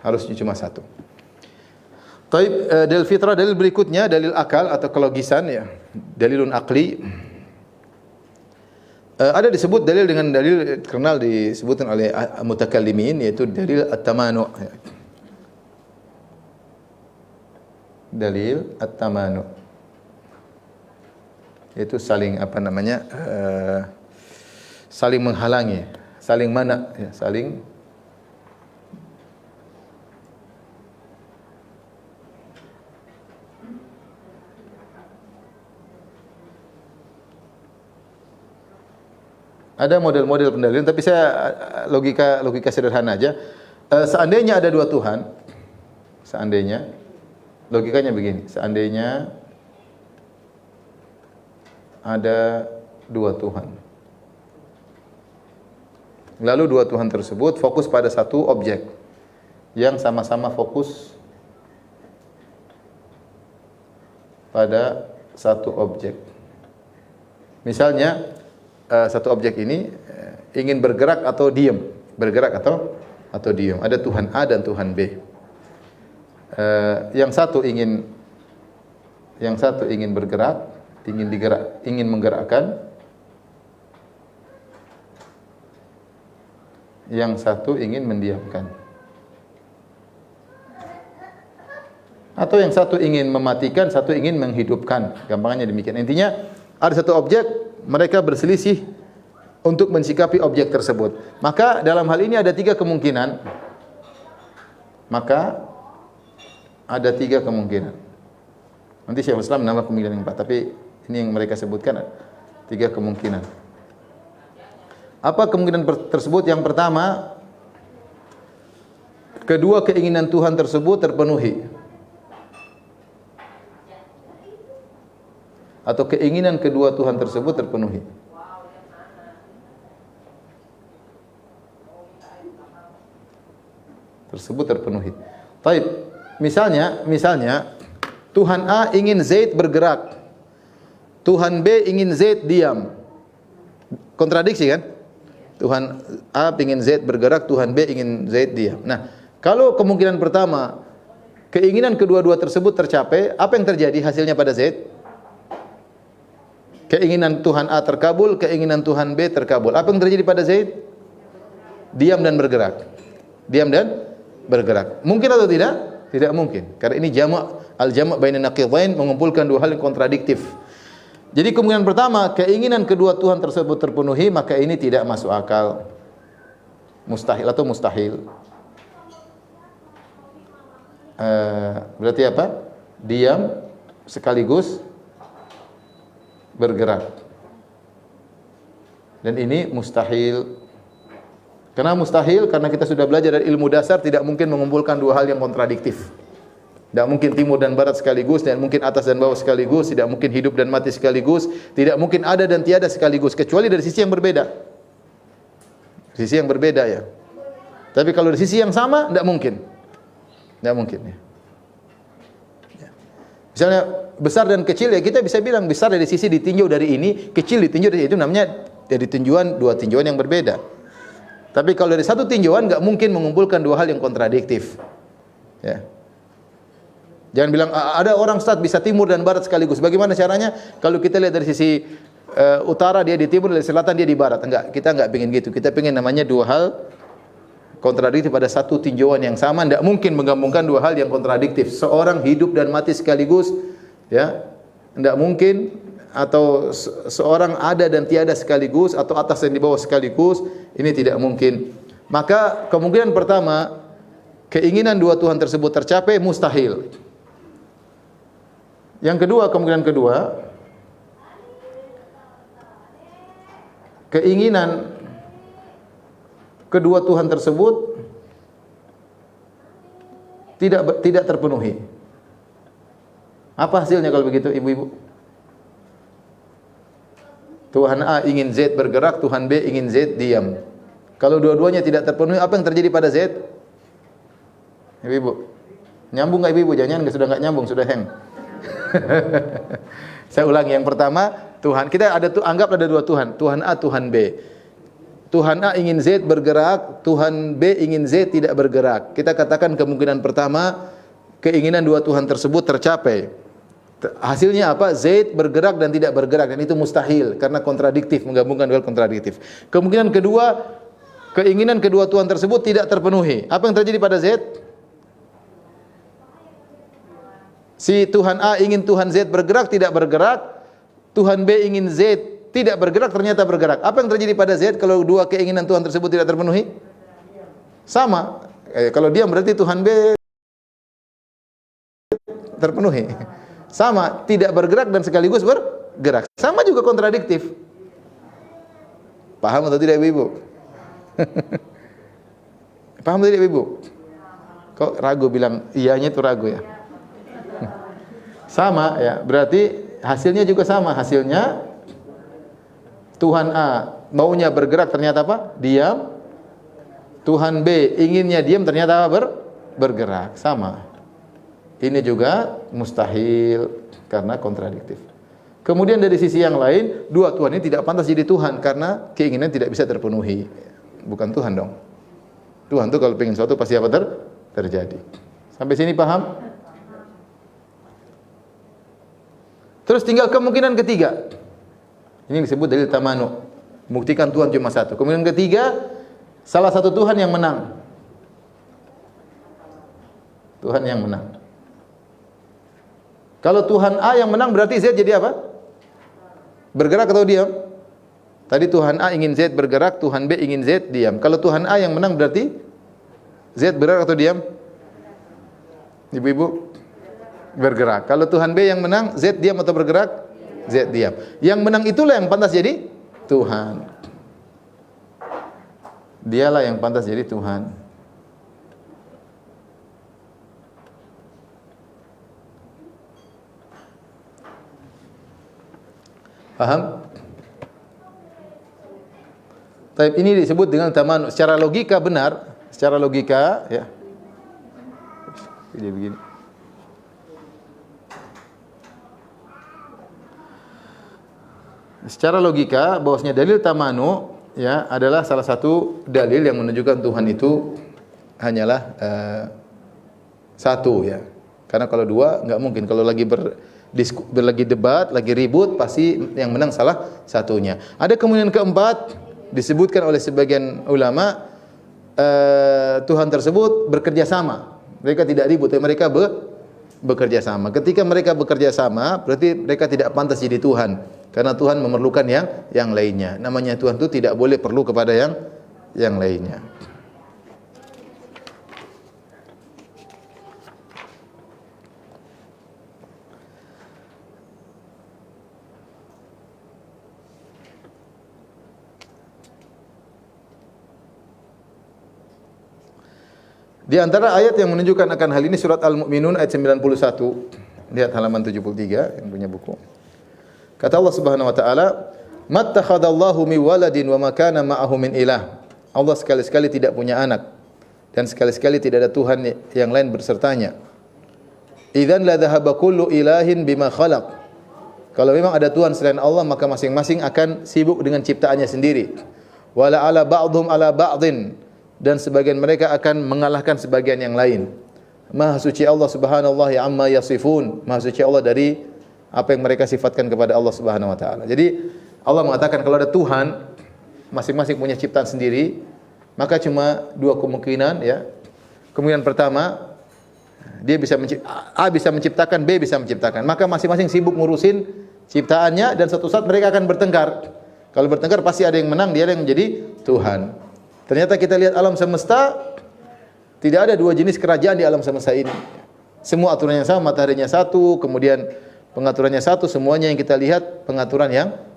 Harusnya cuma satu. Taib, dalil fitrah, dalil berikutnya, dalil akal atau kelogisan ya. Dalilun aqli. Ada disebut dalil dengan dalil terkenal disebutkan oleh mutakallimin, yaitu dalil at-tamanu. Dalil at-tamanu. Itu saling saling menghalangi, saling mana ya, saling ada model-model pendalilan, tapi saya logika sederhana aja. Seandainya ada dua Tuhan, seandainya Logikanya begini, seandainya ada dua Tuhan. Lalu dua Tuhan tersebut fokus pada satu objek yang sama-sama fokus pada satu objek. Misalnya satu objek ini ingin bergerak atau diam, bergerak atau diam. Ada Tuhan A dan Tuhan B. Yang satu ingin bergerak, ingin menggerakkan. Yang satu ingin mendiamkan. Atau yang satu ingin mematikan, satu ingin menghidupkan. Gampangnya demikian. Intinya ada satu objek, mereka berselisih untuk mensikapi objek tersebut. Maka dalam hal ini ada tiga kemungkinan. Nanti Syekhul Islam menambah kemungkinan yang empat, tapi ini yang mereka sebutkan tiga kemungkinan. Apa kemungkinan tersebut? Yang pertama, kedua keinginan Tuhan tersebut terpenuhi. Atau keinginan kedua Tuhan tersebut terpenuhi. Baik, misalnya Tuhan A ingin Zaid bergerak, Tuhan B ingin Zaid diam. Kontradiksi kan? Tuhan A ingin Zaid bergerak, Tuhan B ingin Zaid diam. Nah, kalau kemungkinan pertama keinginan kedua-dua tersebut tercapai, apa yang terjadi hasilnya pada Zaid? Keinginan Tuhan A terkabul, keinginan Tuhan B terkabul. Apa yang terjadi pada Zaid? Diam dan bergerak. Mungkin atau tidak? Tidak mungkin. Karena ini al-jama' bainan naqidain, mengumpulkan dua hal yang kontradiktif. Jadi kemungkinan pertama, keinginan kedua Tuhan tersebut terpenuhi, maka ini tidak masuk akal. Mustahil. Berarti apa? Diam sekaligus bergerak. Dan ini mustahil. Kenapa mustahil? Karena kita sudah belajar dari ilmu dasar, tidak mungkin mengumpulkan dua hal yang kontradiktif. Tidak mungkin timur dan barat sekaligus, tidak mungkin atas dan bawah sekaligus, tidak mungkin hidup dan mati sekaligus, tidak mungkin ada dan tiada sekaligus, kecuali dari sisi yang berbeda. Sisi yang berbeda ya. Tapi kalau dari sisi yang sama, tidak mungkin. Tidak mungkin ya. Misalnya besar dan kecil, ya kita bisa bilang besar dari sisi ditinjau dari ini, kecil ditinjau dari itu, namanya dari dua tinjauan yang berbeda. Tapi kalau dari satu tinjauan, tidak mungkin mengumpulkan dua hal yang kontradiktif. Ya. Jangan bilang ada orang Ustaz bisa timur dan barat sekaligus. Bagaimana caranya? Kalau kita lihat dari sisi utara dia di timur, dari selatan dia di barat. Enggak, kita enggak pengen gitu. Kita pengen namanya dua hal kontradiktif pada satu tinjauan yang sama. Enggak mungkin menggabungkan dua hal yang kontradiktif. Seorang hidup dan mati sekaligus, ya. Enggak mungkin. Atau seorang ada dan tiada sekaligus, atau atas dan di bawah sekaligus. Ini tidak mungkin. Maka kemungkinan pertama, keinginan dua Tuhan tersebut tercapai mustahil. Yang kedua, kemungkinan kedua, keinginan kedua Tuhan tersebut tidak terpenuhi. Apa hasilnya kalau begitu, ibu-ibu? Tuhan A ingin Z bergerak, Tuhan B ingin Z diam. Kalau dua-duanya tidak terpenuhi, apa yang terjadi pada Z? Ibu-ibu, nyambung nggak ibu-ibu? Jangan sudah nggak nyambung, sudah hang. Saya ulangi, yang pertama, Tuhan, kita anggap ada dua Tuhan, Tuhan A, Tuhan B. Tuhan A ingin Z bergerak, Tuhan B ingin Z tidak bergerak. Kita katakan kemungkinan pertama, keinginan dua Tuhan tersebut tercapai. Hasilnya apa? Z bergerak dan tidak bergerak, dan itu mustahil karena kontradiktif, menggabungkan dua kontradiktif. Kemungkinan kedua, keinginan kedua Tuhan tersebut tidak terpenuhi. Apa yang terjadi pada Z? Si Tuhan A ingin Tuhan Z bergerak, tidak bergerak. Tuhan B ingin Z tidak bergerak, ternyata bergerak. Apa yang terjadi pada Z kalau dua keinginan Tuhan tersebut tidak terpenuhi? Sama. Kalau diam berarti Tuhan B terpenuhi. Sama, tidak bergerak dan sekaligus bergerak. Sama juga kontradiktif. Paham atau tidak ibu-ibu? Paham atau tidak ibu? Kok ragu bilang iyanya itu ragu ya? Sama ya, berarti hasilnya juga sama. Hasilnya Tuhan A maunya bergerak ternyata apa? Diam. Tuhan B inginnya diam ternyata apa? Bergerak. Sama. Ini juga mustahil karena kontradiktif. Kemudian dari sisi yang lain, dua Tuhan ini tidak pantas jadi Tuhan karena keinginan tidak bisa terpenuhi. Bukan Tuhan dong. Tuhan tuh kalau pengen sesuatu pasti apa terjadi. Sampai sini paham? Terus tinggal kemungkinan ketiga. Ini disebut dalil tamanu. Membuktikan Tuhan cuma satu. Kemungkinan ketiga, salah satu Tuhan yang menang. Tuhan yang menang. Kalau Tuhan A yang menang berarti Z jadi apa? Bergerak atau diam? Tadi Tuhan A ingin Z bergerak, Tuhan B ingin Z diam. Kalau Tuhan A yang menang berarti Z bergerak atau diam? Ibu-ibu? Bergerak. Kalau Tuhan B yang menang, Z diam atau bergerak? Z diam. Yang menang itulah yang pantas jadi Tuhan. Dialah yang pantas jadi Tuhan. Paham? Tapi ini disebut dengan tamanu. Secara logika benar, secara logika ya. Jadi begini. Secara logika bahwasanya dalil tamanu ya adalah salah satu dalil yang menunjukkan Tuhan itu hanyalah satu ya. Karena kalau dua enggak mungkin. Kalau lagi lagi debat, lagi ribut, pasti yang menang salah satunya. Ada kemungkinan keempat disebutkan oleh sebagian ulama, Tuhan tersebut bekerja sama. Mereka tidak ribut, mereka bekerja sama. Ketika mereka bekerja sama, berarti mereka tidak pantas jadi Tuhan. Karena Tuhan memerlukan yang lainnya. Namanya Tuhan itu tidak boleh perlu kepada yang lainnya. Di antara ayat yang menunjukkan akan hal ini surat Al-Mu'minun ayat 91. Lihat halaman 73 yang punya buku. Kata Allah Subhanahu wa taala, "Mattakhadallahu min waladin wa ma kana ma'ahu min ilah." Allah sekali-sekali tidak punya anak dan sekali-sekali tidak ada Tuhan yang lain bersertanya. Idzan la dhahaba kullu ilahin bima khalaq. Kalau memang ada Tuhan selain Allah, maka masing-masing akan sibuk dengan ciptaannya sendiri. Wala ala ba'dhum ala ba'dhin, dan sebagian mereka akan mengalahkan sebagian yang lain. Maha suci Allah Subhanahu wa ta'ala amma yasifun. Maha suci Allah dari apa yang mereka sifatkan kepada Allah Subhanahu wa taala. Jadi Allah mengatakan kalau ada Tuhan, masing-masing punya ciptaan sendiri, maka cuma dua kemungkinan ya. Kemungkinan pertama, A bisa menciptakan, B bisa menciptakan. Maka masing-masing sibuk ngurusin ciptaannya dan suatu saat mereka akan bertengkar. Kalau bertengkar pasti ada yang menang, dia yang menjadi Tuhan. Ternyata kita lihat alam semesta, tidak ada dua jenis kerajaan di alam semesta ini. Semua aturannya sama, mataharinya satu, kemudian pengaturannya satu, semuanya yang kita lihat pengaturan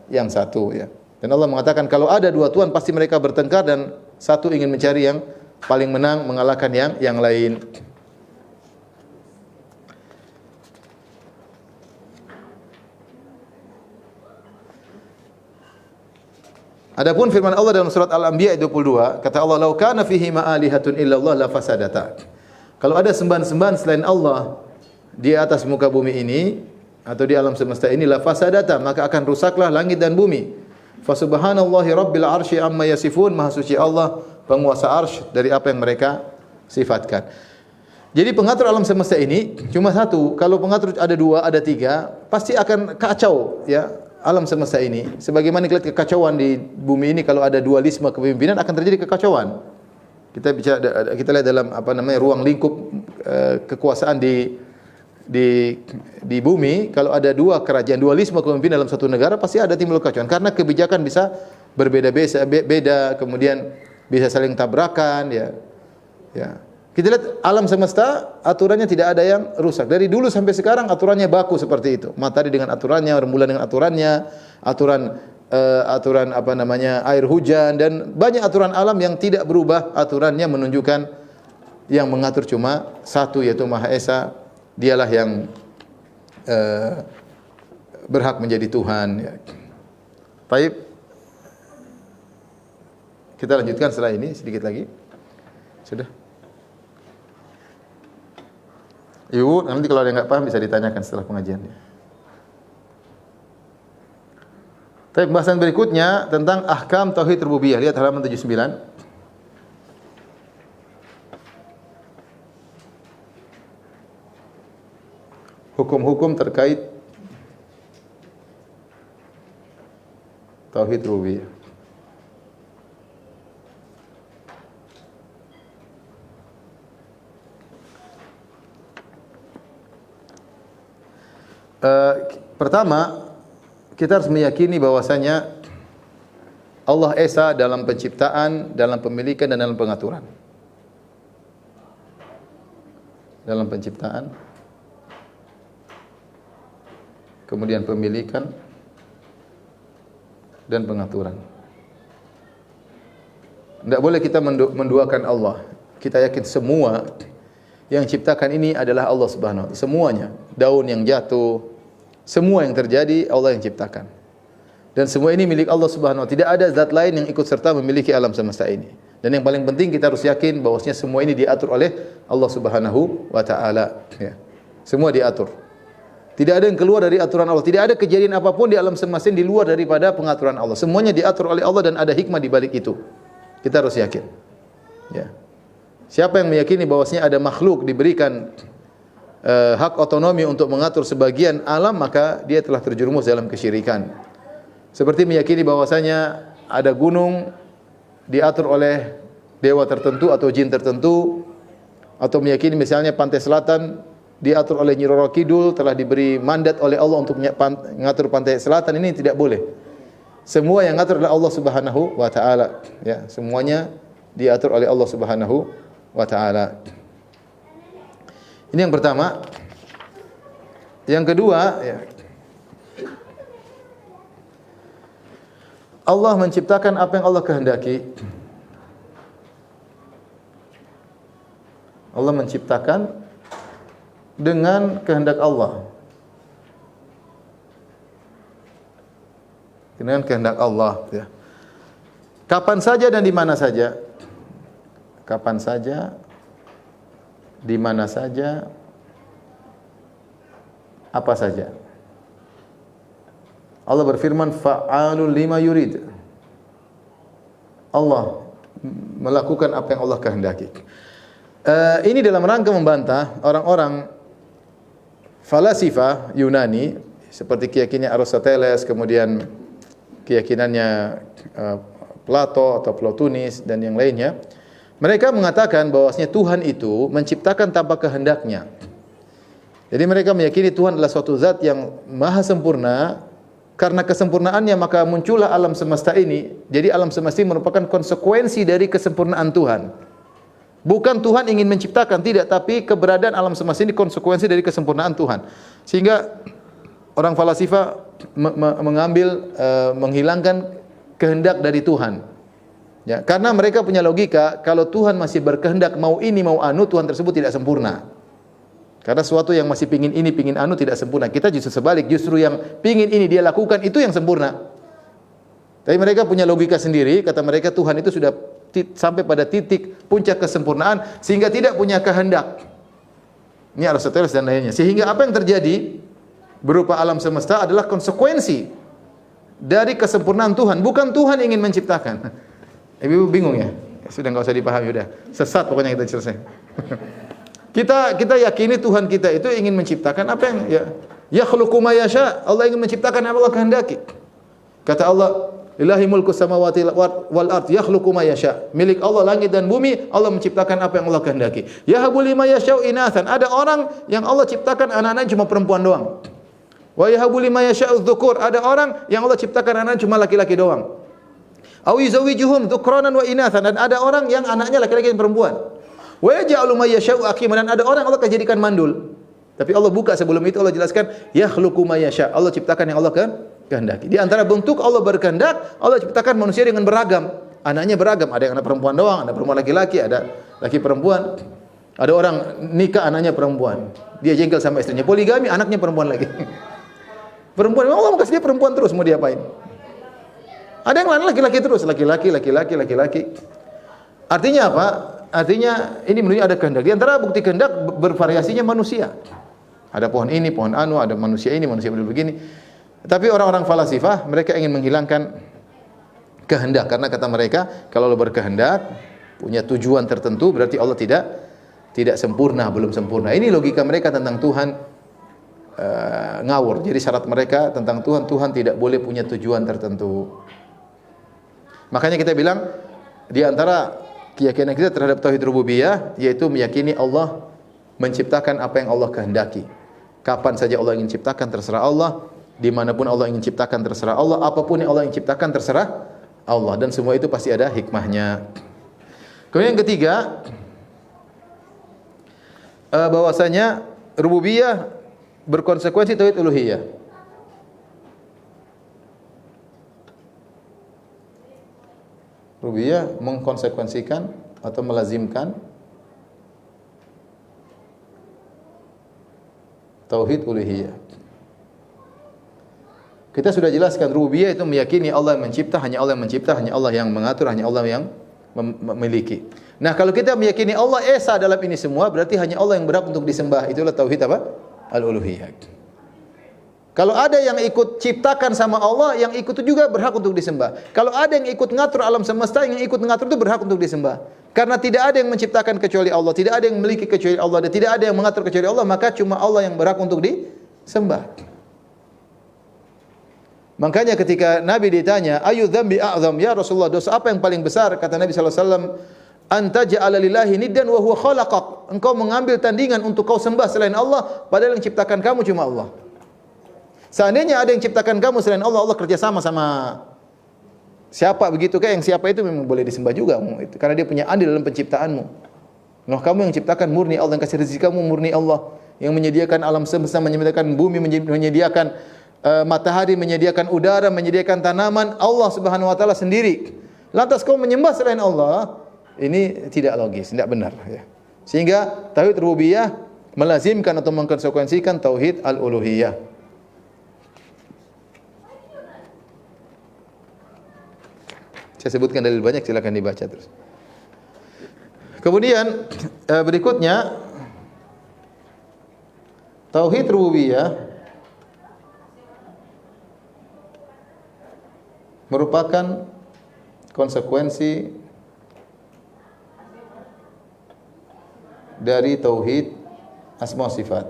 yang satu ya. Dan Allah mengatakan kalau ada dua Tuhan pasti mereka bertengkar dan satu ingin mencari yang paling menang mengalahkan yang lain. Adapun firman Allah dalam surat Al-Anbiya 22, kata Allah, "Lau kana fihi ma'alihatun illallah la fasadata." Kalau ada sembahan-sembahan selain Allah di atas muka bumi ini atau di alam semesta ini, la fasadata, maka akan rusaklah langit dan bumi. Fa subhanallahi rabbil arsy amma yasifun, maha suci Allah penguasa arsy dari apa yang mereka sifatkan. Jadi pengatur alam semesta ini cuma satu. Kalau pengatur ada dua, ada tiga, pasti akan kacau ya. Alam semesta ini, sebagaimana kita lihat kekacauan di bumi ini, kalau ada dualisme kepemimpinan akan terjadi kekacauan. Kita lihat dalam ruang lingkup kekuasaan di bumi, kalau ada dua kerajaan, dualisme kepemimpinan dalam satu negara pasti ada timbul kekacauan karena kebijakan bisa berbeda-beda, kemudian bisa saling tabrakan ya. Kita lihat alam semesta aturannya tidak ada yang rusak. Dari dulu sampai sekarang aturannya baku seperti itu. Matahari dengan aturannya, rembulan dengan aturannya, aturan air hujan dan banyak aturan alam yang tidak berubah. Aturannya menunjukkan yang mengatur cuma satu, yaitu Maha Esa. Dialah uh, berhak menjadi Tuhan. Ya. Baik, kita lanjutkan setelah ini sedikit lagi. Sudah. Ibu, nanti kalau ada yang nggak paham bisa ditanyakan setelah pengajian. Baik, pembahasan berikutnya tentang ahkam tauhid rububiyah. Lihat halaman 79. Hukum-hukum terkait tauhid rububiyah. Pertama, kita harus meyakini bahwasanya Allah Esa dalam penciptaan, dalam pemilikan dan dalam pengaturan. Dalam penciptaan, kemudian pemilikan dan pengaturan. Tidak boleh kita menduakan Allah. Kita yakin semua yang ciptakan ini adalah Allah Subhanahu wa taala. Semuanya, daun yang jatuh, semua yang terjadi Allah yang ciptakan. Dan semua ini milik Allah Subhanahu wa taala. Tidak ada zat lain yang ikut serta memiliki alam semesta ini. Dan yang paling penting kita harus yakin bahwasanya semua ini diatur oleh Allah Subhanahu wa taala, ya. Semua diatur. Tidak ada yang keluar dari aturan Allah. Tidak ada kejadian apapun di alam semesta ini di luar daripada pengaturan Allah. Semuanya diatur oleh Allah dan ada hikmah di balik itu. Kita harus yakin. Ya. Siapa yang meyakini bahwasanya ada makhluk diberikan hak otonomi untuk mengatur sebagian alam, maka dia telah terjerumus dalam kesyirikan. Seperti meyakini bahwasanya ada gunung diatur oleh dewa tertentu atau jin tertentu, atau meyakini misalnya pantai selatan diatur oleh Nyi Roro Kidul, telah diberi mandat oleh Allah untuk mengatur pantai selatan. Ini tidak boleh. Semua yang ngatur adalah Allah Subhanahu wa taala, ya. Semuanya diatur oleh Allah Subhanahu wa taala. Ini yang pertama. Yang kedua, ya, Allah menciptakan apa yang Allah kehendaki. Allah menciptakan dengan kehendak Allah. Dengan kehendak Allah, ya. Kapan saja dan di mana saja. Kapan saja, di mana saja, apa saja. Allah berfirman, fa'alul lima yurid. Allah melakukan apa yang Allah kehendaki. Ini dalam rangka membantah orang-orang falasifah Yunani seperti keyakinannya Aristoteles, kemudian keyakinannya Plato atau Plotinus dan yang lainnya. Mereka mengatakan bahwasanya Tuhan itu menciptakan tanpa kehendaknya. Jadi mereka meyakini Tuhan adalah suatu zat yang maha sempurna. Karena kesempurnaannya maka muncullah alam semesta ini. Jadi alam semesta ini merupakan konsekuensi dari kesempurnaan Tuhan. Bukan Tuhan ingin menciptakan, tidak, tapi keberadaan alam semesta ini konsekuensi dari kesempurnaan Tuhan. Sehingga orang falasifah menghilangkan kehendak dari Tuhan. Ya, karena mereka punya logika, kalau Tuhan masih berkehendak mau ini mau anu, Tuhan tersebut tidak sempurna. Karena sesuatu yang masih pingin ini pingin anu tidak sempurna. Kita justru sebalik, justru yang pingin ini dia lakukan itu yang sempurna. Tapi mereka punya logika sendiri, kata mereka Tuhan itu sudah sampai pada titik puncak kesempurnaan sehingga tidak punya kehendak. Ini Aristoteles dan lainnya. Sehingga apa yang terjadi berupa alam semesta adalah konsekuensi dari kesempurnaan Tuhan, bukan Tuhan ingin menciptakan. Ibu bingung ya? Sudah enggak usah dipahami, sudah. Sesat pokoknya kita selesai. Kita yakini Tuhan kita itu ingin menciptakan apa yang yakhluqu ma yasha. Allah ingin menciptakan apa Allah kehendaki. Kata Allah, "Lillahi mulku samawati wal ard yakhluqu ma yasha." Milik Allah langit dan bumi, Allah menciptakan apa yang Allah kehendaki. Yahabu liman yasha'u inathan. Ada orang yang Allah ciptakan anak-anaknya cuma perempuan doang. Wa yahabu liman yasha'u dzukur. Ada orang yang Allah ciptakan anak cuma laki-laki doang. Aw yuzawwijuhum dzukranan wa inathan. Dan ada orang yang anaknya laki-laki dan perempuan. Wa yaj'alu may yasha'u aqiman. Dan ada orang Allah akan jadikan mandul. Tapi Allah buka sebelum itu Allah jelaskan yakhluqu ma yasha. Allah ciptakan yang Allah kehendaki. Di antara bentuk Allah berkehendak, Allah ciptakan manusia dengan beragam. Anaknya beragam, ada yang anak perempuan doang, ada perempuan laki-laki, ada laki perempuan. Ada orang nikah anaknya perempuan. Dia jengkel sama istrinya. Poligami anaknya perempuan lagi. Perempuan, Allah mau kasih dia perempuan terus, mau diapain? Ada yang lain laki-laki terus, laki-laki. Artinya apa? Artinya ini menunjukkan ada kehendak. Di antara bukti kehendak bervariasinya manusia. Ada pohon ini, pohon anu, ada manusia ini, manusia begini. Tapi orang-orang falasifah mereka ingin menghilangkan kehendak karena kata mereka kalau Allah berkehendak punya tujuan tertentu berarti Allah tidak sempurna, belum sempurna. Ini logika mereka tentang Tuhan. Ngawur. Jadi syarat mereka tentang Tuhan tidak boleh punya tujuan tertentu. Makanya kita bilang di antara keyakinan kita terhadap tauhid rububiyah yaitu meyakini Allah menciptakan apa yang Allah kehendaki. Kapan saja Allah ingin ciptakan terserah Allah, dimanapun Allah ingin ciptakan terserah Allah, apapun yang Allah ingin ciptakan terserah Allah dan semua itu pasti ada hikmahnya. Kemudian yang ketiga bahwasanya rububiyah berkonsekuensi tauhid uluhiyah. Rububiyah mengkonsekuensikan atau melazimkan tauhid uluhiyah. Kita sudah jelaskan rububiyah itu meyakini Allah yang mencipta, hanya Allah yang mencipta, hanya Allah yang mengatur, hanya Allah yang memiliki. Nah, kalau kita meyakini Allah esa dalam ini semua, berarti hanya Allah yang berhak untuk disembah. Itulah tauhid apa? Al-uluhiyah. Kalau ada yang ikut ciptakan sama Allah, yang ikut itu juga berhak untuk disembah. Kalau ada yang ikut ngatur alam semesta, yang ikut ngatur itu berhak untuk disembah. Karena tidak ada yang menciptakan kecuali Allah, tidak ada yang memiliki kecuali Allah, dan tidak ada yang mengatur kecuali Allah, maka cuma Allah yang berhak untuk disembah. Makanya ketika Nabi ditanya, "Ayu dzambi a'zam ya Rasulullah?" Dosa apa yang paling besar? Kata Nabi sallallahu alaihi wasallam, "Anta ja'ala lillahi niddan wa huwa khalaqak." Engkau mengambil tandingan untuk kau sembah selain Allah, padahal yang ciptakan kamu cuma Allah. Seandainya ada yang ciptakan kamu selain Allah, Allah kerja sama siapa begitu kan? Yang siapa itu memang boleh disembah juga, karena dia punya andil dalam penciptaanmu. Nah, kamu yang ciptakan murni Allah, yang kasih rezeki kamu murni Allah, yang menyediakan alam semesta, menyediakan bumi, menyediakan matahari, menyediakan udara, menyediakan tanaman, Allah Subhanahu wa taala sendiri. Lantas kau menyembah selain Allah, ini tidak logis, tidak benar ya. Sehingga tauhid rububiyah melazimkan atau mengkonsekuensikan tauhid al-uluhiyah. Saya sebutkan dalil banyak, silakan dibaca terus. Kemudian berikutnya tauhid rububiyah merupakan konsekuensi dari tauhid asma sifat.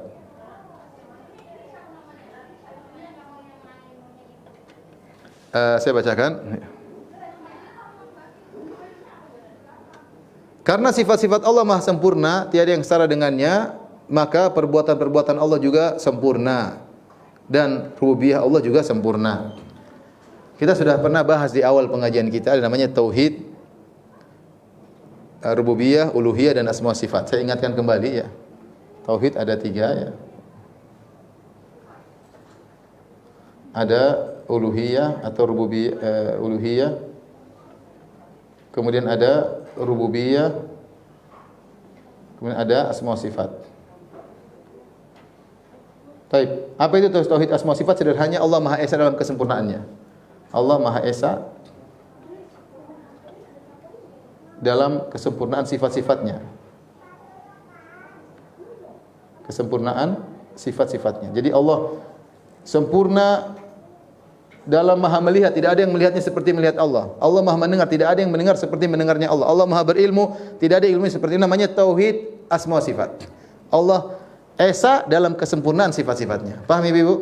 Saya bacakan. Karena sifat-sifat Allah maha sempurna, tiada yang setara dengannya, maka perbuatan-perbuatan Allah juga sempurna dan rububiyah Allah juga sempurna. Kita sudah pernah bahas di awal pengajian kita, namanya tauhid rububiyah, uluhiyah dan asma sifat. Saya ingatkan kembali ya. Tauhid ada 3 ya. Ada uluhiyah atau rububiyah, uluhiyah. Kemudian ada rububiyah. Kemudian ada asma sifat. Baik, apa itu tauhid asma sifat? Sederhananya Allah Maha Esa dalam kesempurnaannya. Allah Maha Esa dalam kesempurnaan sifat-sifatnya. Kesempurnaan sifat-sifatnya. Jadi Allah sempurna dalam maha melihat, tidak ada yang melihatnya seperti melihat Allah. Allah maha mendengar, tidak ada yang mendengar seperti mendengarnya Allah. Allah maha berilmu, tidak ada ilmu seperti namanya tauhid asma sifat. Allah Esa dalam kesempurnaan sifat-sifatnya. Paham Ibu?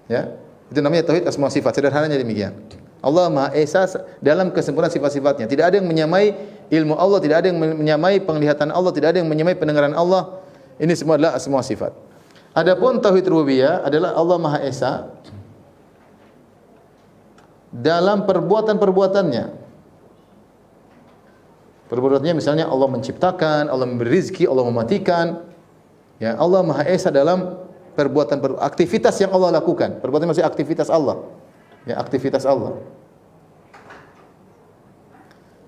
Ya. Itu namanya tauhid asma sifat. Sederhananya demikian. Allah Maha Esa dalam kesempurnaan sifat-sifatnya. Tidak ada yang menyamai ilmu Allah, tidak ada yang menyamai penglihatan Allah, tidak ada yang menyamai pendengaran Allah. Ini semua adalah asma sifat. Adapun tauhid rububiyah adalah Allah Maha Esa dalam perbuatan-perbuatannya. Perbuatannya misalnya Allah menciptakan, Allah memberi rezeki, Allah mematikan. Ya, Allah Maha Esa dalam aktivitas yang Allah lakukan. Perbuatan maksudnya aktivitas Allah. Ya, aktivitas Allah.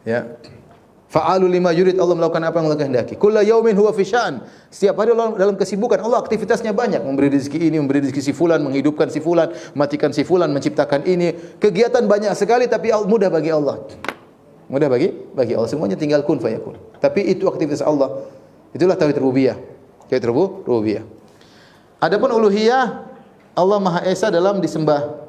Ya. Fa'alu lima yurid, Allah melakukan apa yang Allah kehendaki. Kullu yaumin huwa fi sya'an. Setiap hari Allah dalam kesibukan. Allah aktivitasnya banyak, memberi rezeki ini, memberi rezeki si fulan, menghidupkan si fulan, matikan si fulan, menciptakan ini. Kegiatan banyak sekali tapi mudah bagi Allah. Mudah bagi Allah. Semuanya tinggal kun fayakun. Tapi itu aktivitas Allah. Itulah tauhid rububiyah. Tauhid rububiyah. Adapun uluhiyah, Allah Maha Esa dalam disembah.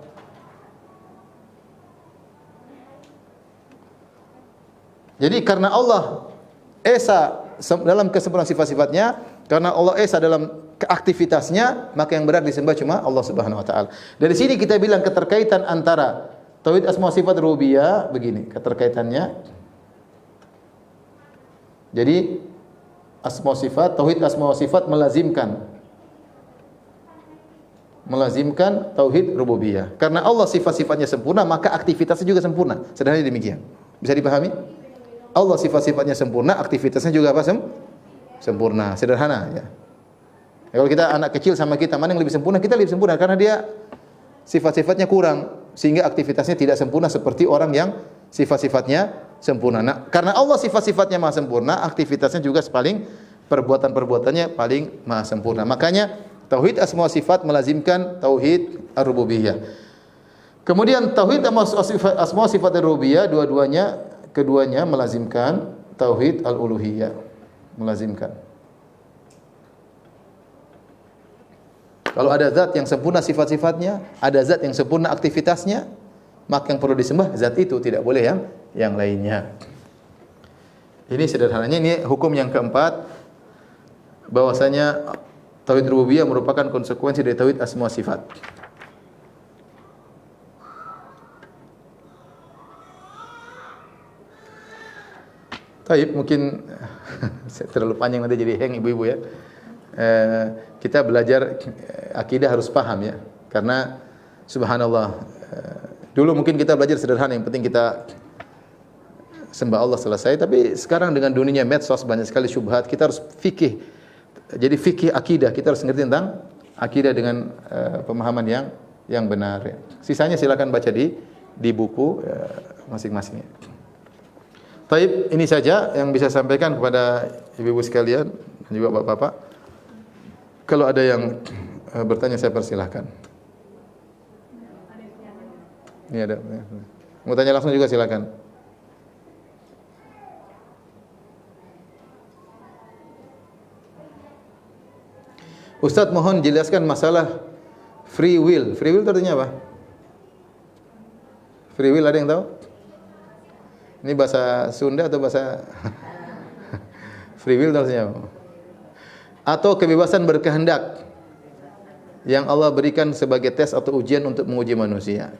Jadi karena Allah Esa dalam kesempurnaan sifat-sifatnya, karena Allah Esa dalam aktivitasnya, maka yang benar disembah cuma Allah Subhanahu wa taala. Dari sini kita bilang keterkaitan antara tauhid asma wa sifat rububiyah begini, keterkaitannya. Jadi asma wa sifat, tauhid asma wa sifat melazimkan tauhid rububiyah. Karena Allah sifat-sifatnya sempurna, maka aktivitasnya juga sempurna. Sederhana demikian. Bisa dipahami? Allah sifat-sifatnya sempurna, aktivitasnya juga apa? Sempurna. Sederhana ya. Kalau kita anak kecil sama kita, mana yang lebih sempurna? Kita lebih sempurna karena dia sifat-sifatnya kurang sehingga aktivitasnya tidak sempurna seperti orang yang sifat-sifatnya sempurna. Nah, karena Allah sifat-sifatnya maha sempurna, aktivitasnya juga perbuatan-perbuatannya paling maha sempurna. Makanya tauhid asma wa sifat melazimkan tauhid ar-rububiyah. Kemudian tauhid asma wa sifat ar-rububiyah keduanya melazimkan tauhid al-uluhiyah. Melazimkan. Kalau ada zat yang sempurna sifat-sifatnya, ada zat yang sempurna aktivitasnya, maka yang perlu disembah zat itu, tidak boleh yang lainnya. Ini sederhananya, ini hukum yang keempat, bahwasanya tauhid rububiyah merupakan konsekuensi dari tauhid asma wa sifat. Taib, mungkin terlalu panjang nanti jadi hang ibu-ibu ya. Kita belajar akidah harus paham ya. Karena subhanallah, dulu mungkin kita belajar sederhana, yang penting kita sembah Allah selesai. Tapi sekarang dengan dunia medsos banyak sekali syubhat, kita harus fikih. Jadi fikih akidah, kita harus ngerti tentang akidah dengan pemahaman yang benar ya. Sisanya silakan baca di buku masing-masing. Taib, ini saja yang bisa saya sampaikan kepada ibu-ibu sekalian dan juga bapak-bapak. Kalau ada yang bertanya saya persilahkan. Ini ada. Mau tanya langsung juga silakan. Ustaz, mohon jelaskan masalah free will. Free will itu artinya apa? Free will ada yang tahu? Ini bahasa Sunda atau bahasa free will artinya apa? Atau kebebasan berkehendak yang Allah berikan sebagai tes atau ujian untuk menguji manusia.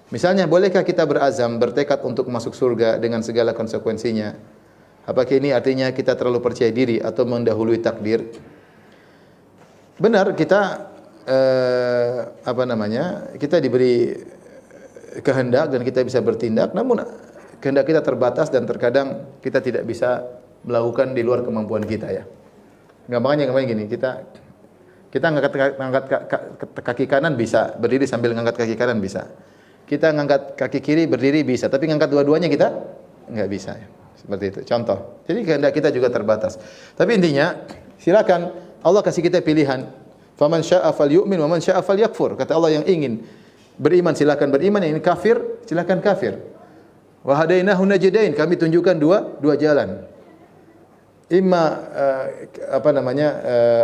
Misalnya, bolehkah kita berazam, bertekad untuk masuk surga dengan segala konsekuensinya? Apakah ini artinya kita terlalu percaya diri atau mendahului takdir? Benar, kita kita diberi kehendak dan kita bisa bertindak, namun kehendak kita terbatas dan terkadang kita tidak bisa melakukan di luar kemampuan kita ya. Gampangnya gini, kita ngangkat kaki kanan bisa, berdiri sambil ngangkat kaki kanan bisa. Kita ngangkat kaki kiri berdiri bisa, tapi ngangkat dua-duanya kita enggak bisa ya. Seperti itu. Contoh. Jadi kehendak kita juga terbatas. Tapi intinya, silakan Allah kasih kita pilihan. Faman syaa'a falyu'min wa man syaa'a falyakfur. Kata Allah, yang ingin beriman silakan beriman, yang ingin kafir silakan kafir. Wa hadainahu najdain, kami tunjukkan dua jalan. Imma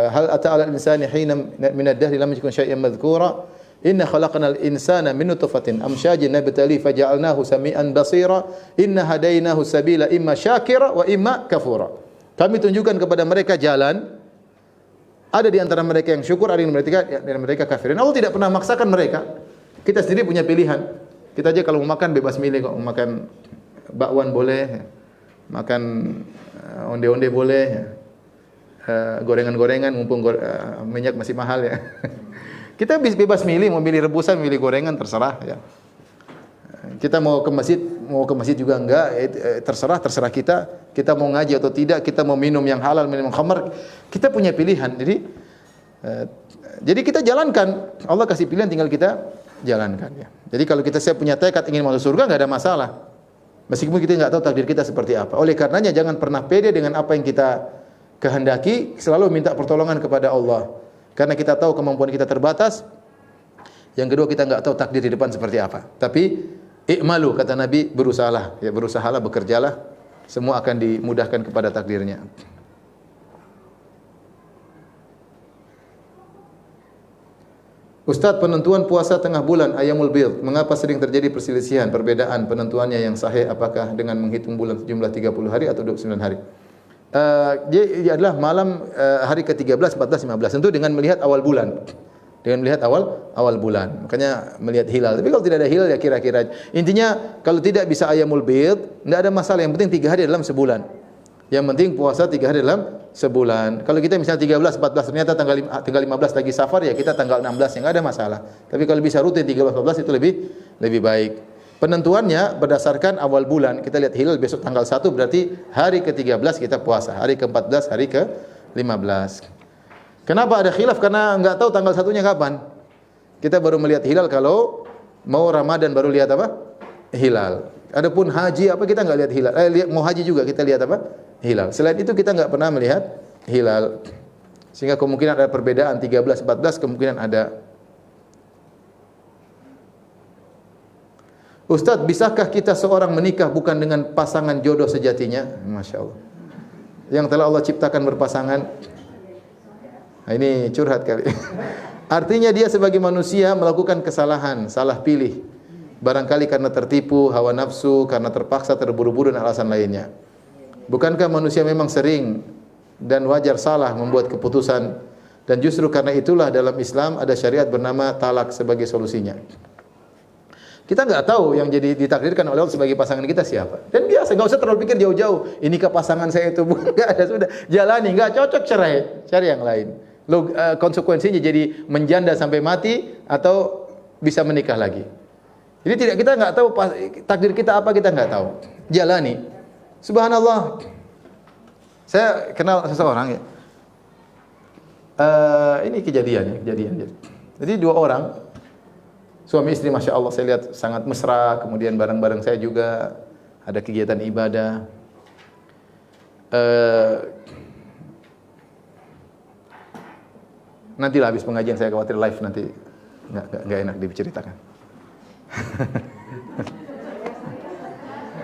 hal ata 'alal insani hina min ad-dahri lam yakun syai'an madhkura. Inna khalaqnal insana min nutfatin amsyajin nabtali faja'alnahu samian basira. Inna hadainahu sabila imma syakira wa imma kafura. Kami tunjukkan kepada mereka jalan. Ada di antara mereka yang syukur, ada di mereka kafir. Dan Allah tidak pernah memaksakan mereka. Kita sendiri punya pilihan. Kita aja kalau mau makan bebas milih kok. Mau makan bakwan boleh, makan onde-onde boleh, gorengan-gorengan mumpung minyak masih mahal ya. Kita bebas milih, mau milih rebusan, milih gorengan, terserah ya. Kita mau ke masjid juga enggak, terserah kita. Kita mau ngaji atau tidak, kita mau minum yang halal, minum khamar, kita punya pilihan. Jadi kita jalankan. Allah kasih pilihan, tinggal kita jalankan ya. Jadi kalau saya punya tekad ingin masuk surga, enggak ada masalah. Meskipun kita nggak tahu takdir kita seperti apa. Oleh karenanya jangan pernah pede dengan apa yang kita kehendaki, selalu minta pertolongan kepada Allah. Karena kita tahu kemampuan kita terbatas. Yang kedua, kita nggak tahu takdir di depan seperti apa. Tapi i'malu, kata Nabi, berusahalah, ya berusahalah, bekerjalah, semua akan dimudahkan kepada takdirnya. Ustaz, penentuan puasa tengah bulan Ayyamul Bidh, mengapa sering terjadi perselisihan, perbedaan penentuannya yang sahih apakah dengan menghitung bulan jumlah 30 hari atau 29 hari? Dia adalah malam hari ke-13, 14, 15. Tentu dengan melihat awal bulan. Dengan melihat awal bulan. Makanya melihat hilal. Tapi kalau tidak ada hilal ya kira-kira. Intinya kalau tidak bisa Ayyamul Bidh, tidak ada masalah. Yang penting 3 hari dalam sebulan. Yang penting puasa 3 hari dalam sebulan. Kalau kita misalnya 13, 14 ternyata tanggal 15 lagi Safar, ya kita tanggal 16 yang enggak ada masalah. Tapi kalau bisa rutin 13, 14 itu lebih baik. Penentuannya berdasarkan awal bulan. Kita lihat hilal besok tanggal 1 berarti hari ke-13 kita puasa, hari ke-14, hari ke-15. Kenapa ada khilaf? Karena enggak tahu tanggal 1-nya kapan. Kita baru melihat hilal kalau mau Ramadan baru lihat apa? Hilal. Adapun haji apa kita enggak lihat hilal. Mau haji juga kita lihat apa? Hilal. Selain itu kita enggak pernah melihat hilal. Sehingga kemungkinan ada perbedaan 13, 14 kemungkinan ada. Ustaz, bisakah kita seorang menikah bukan dengan pasangan jodoh sejatinya? Masya Allah. Yang telah Allah ciptakan berpasangan. Nah, ini curhat kali. Artinya dia sebagai manusia melakukan kesalahan, salah pilih. Barangkali karena tertipu, hawa nafsu, karena terpaksa, terburu-buru dan alasan lainnya. Bukankah manusia memang sering dan wajar salah membuat keputusan, dan justru karena itulah dalam Islam ada syariat bernama talak sebagai solusinya. Kita enggak tahu yang jadi ditakdirkan oleh Allah sebagai pasangan kita siapa. Dan biasa, enggak usah terlalu pikir jauh-jauh. Inikah pasangan saya itu? Bukan, enggak ada, sudah. Jalani, enggak cocok cerai, cari yang lain. Konsekuensinya jadi menjanda sampai mati atau bisa menikah lagi. Jadi kita enggak tahu takdir kita apa, kita enggak tahu. Jalani. Subhanallah. Saya kenal seseorang ya. Ini kejadian. Jadi 2 orang suami istri, masya Allah, saya lihat sangat mesra. Kemudian bareng-bareng saya juga ada kegiatan ibadah. Nantilah habis pengajian saya khawatir live nanti nggak enak diceritakan.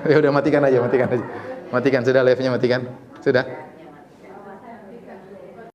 Ya udah matikan aja. Matikan sudah live-nya, matikan. Sudah.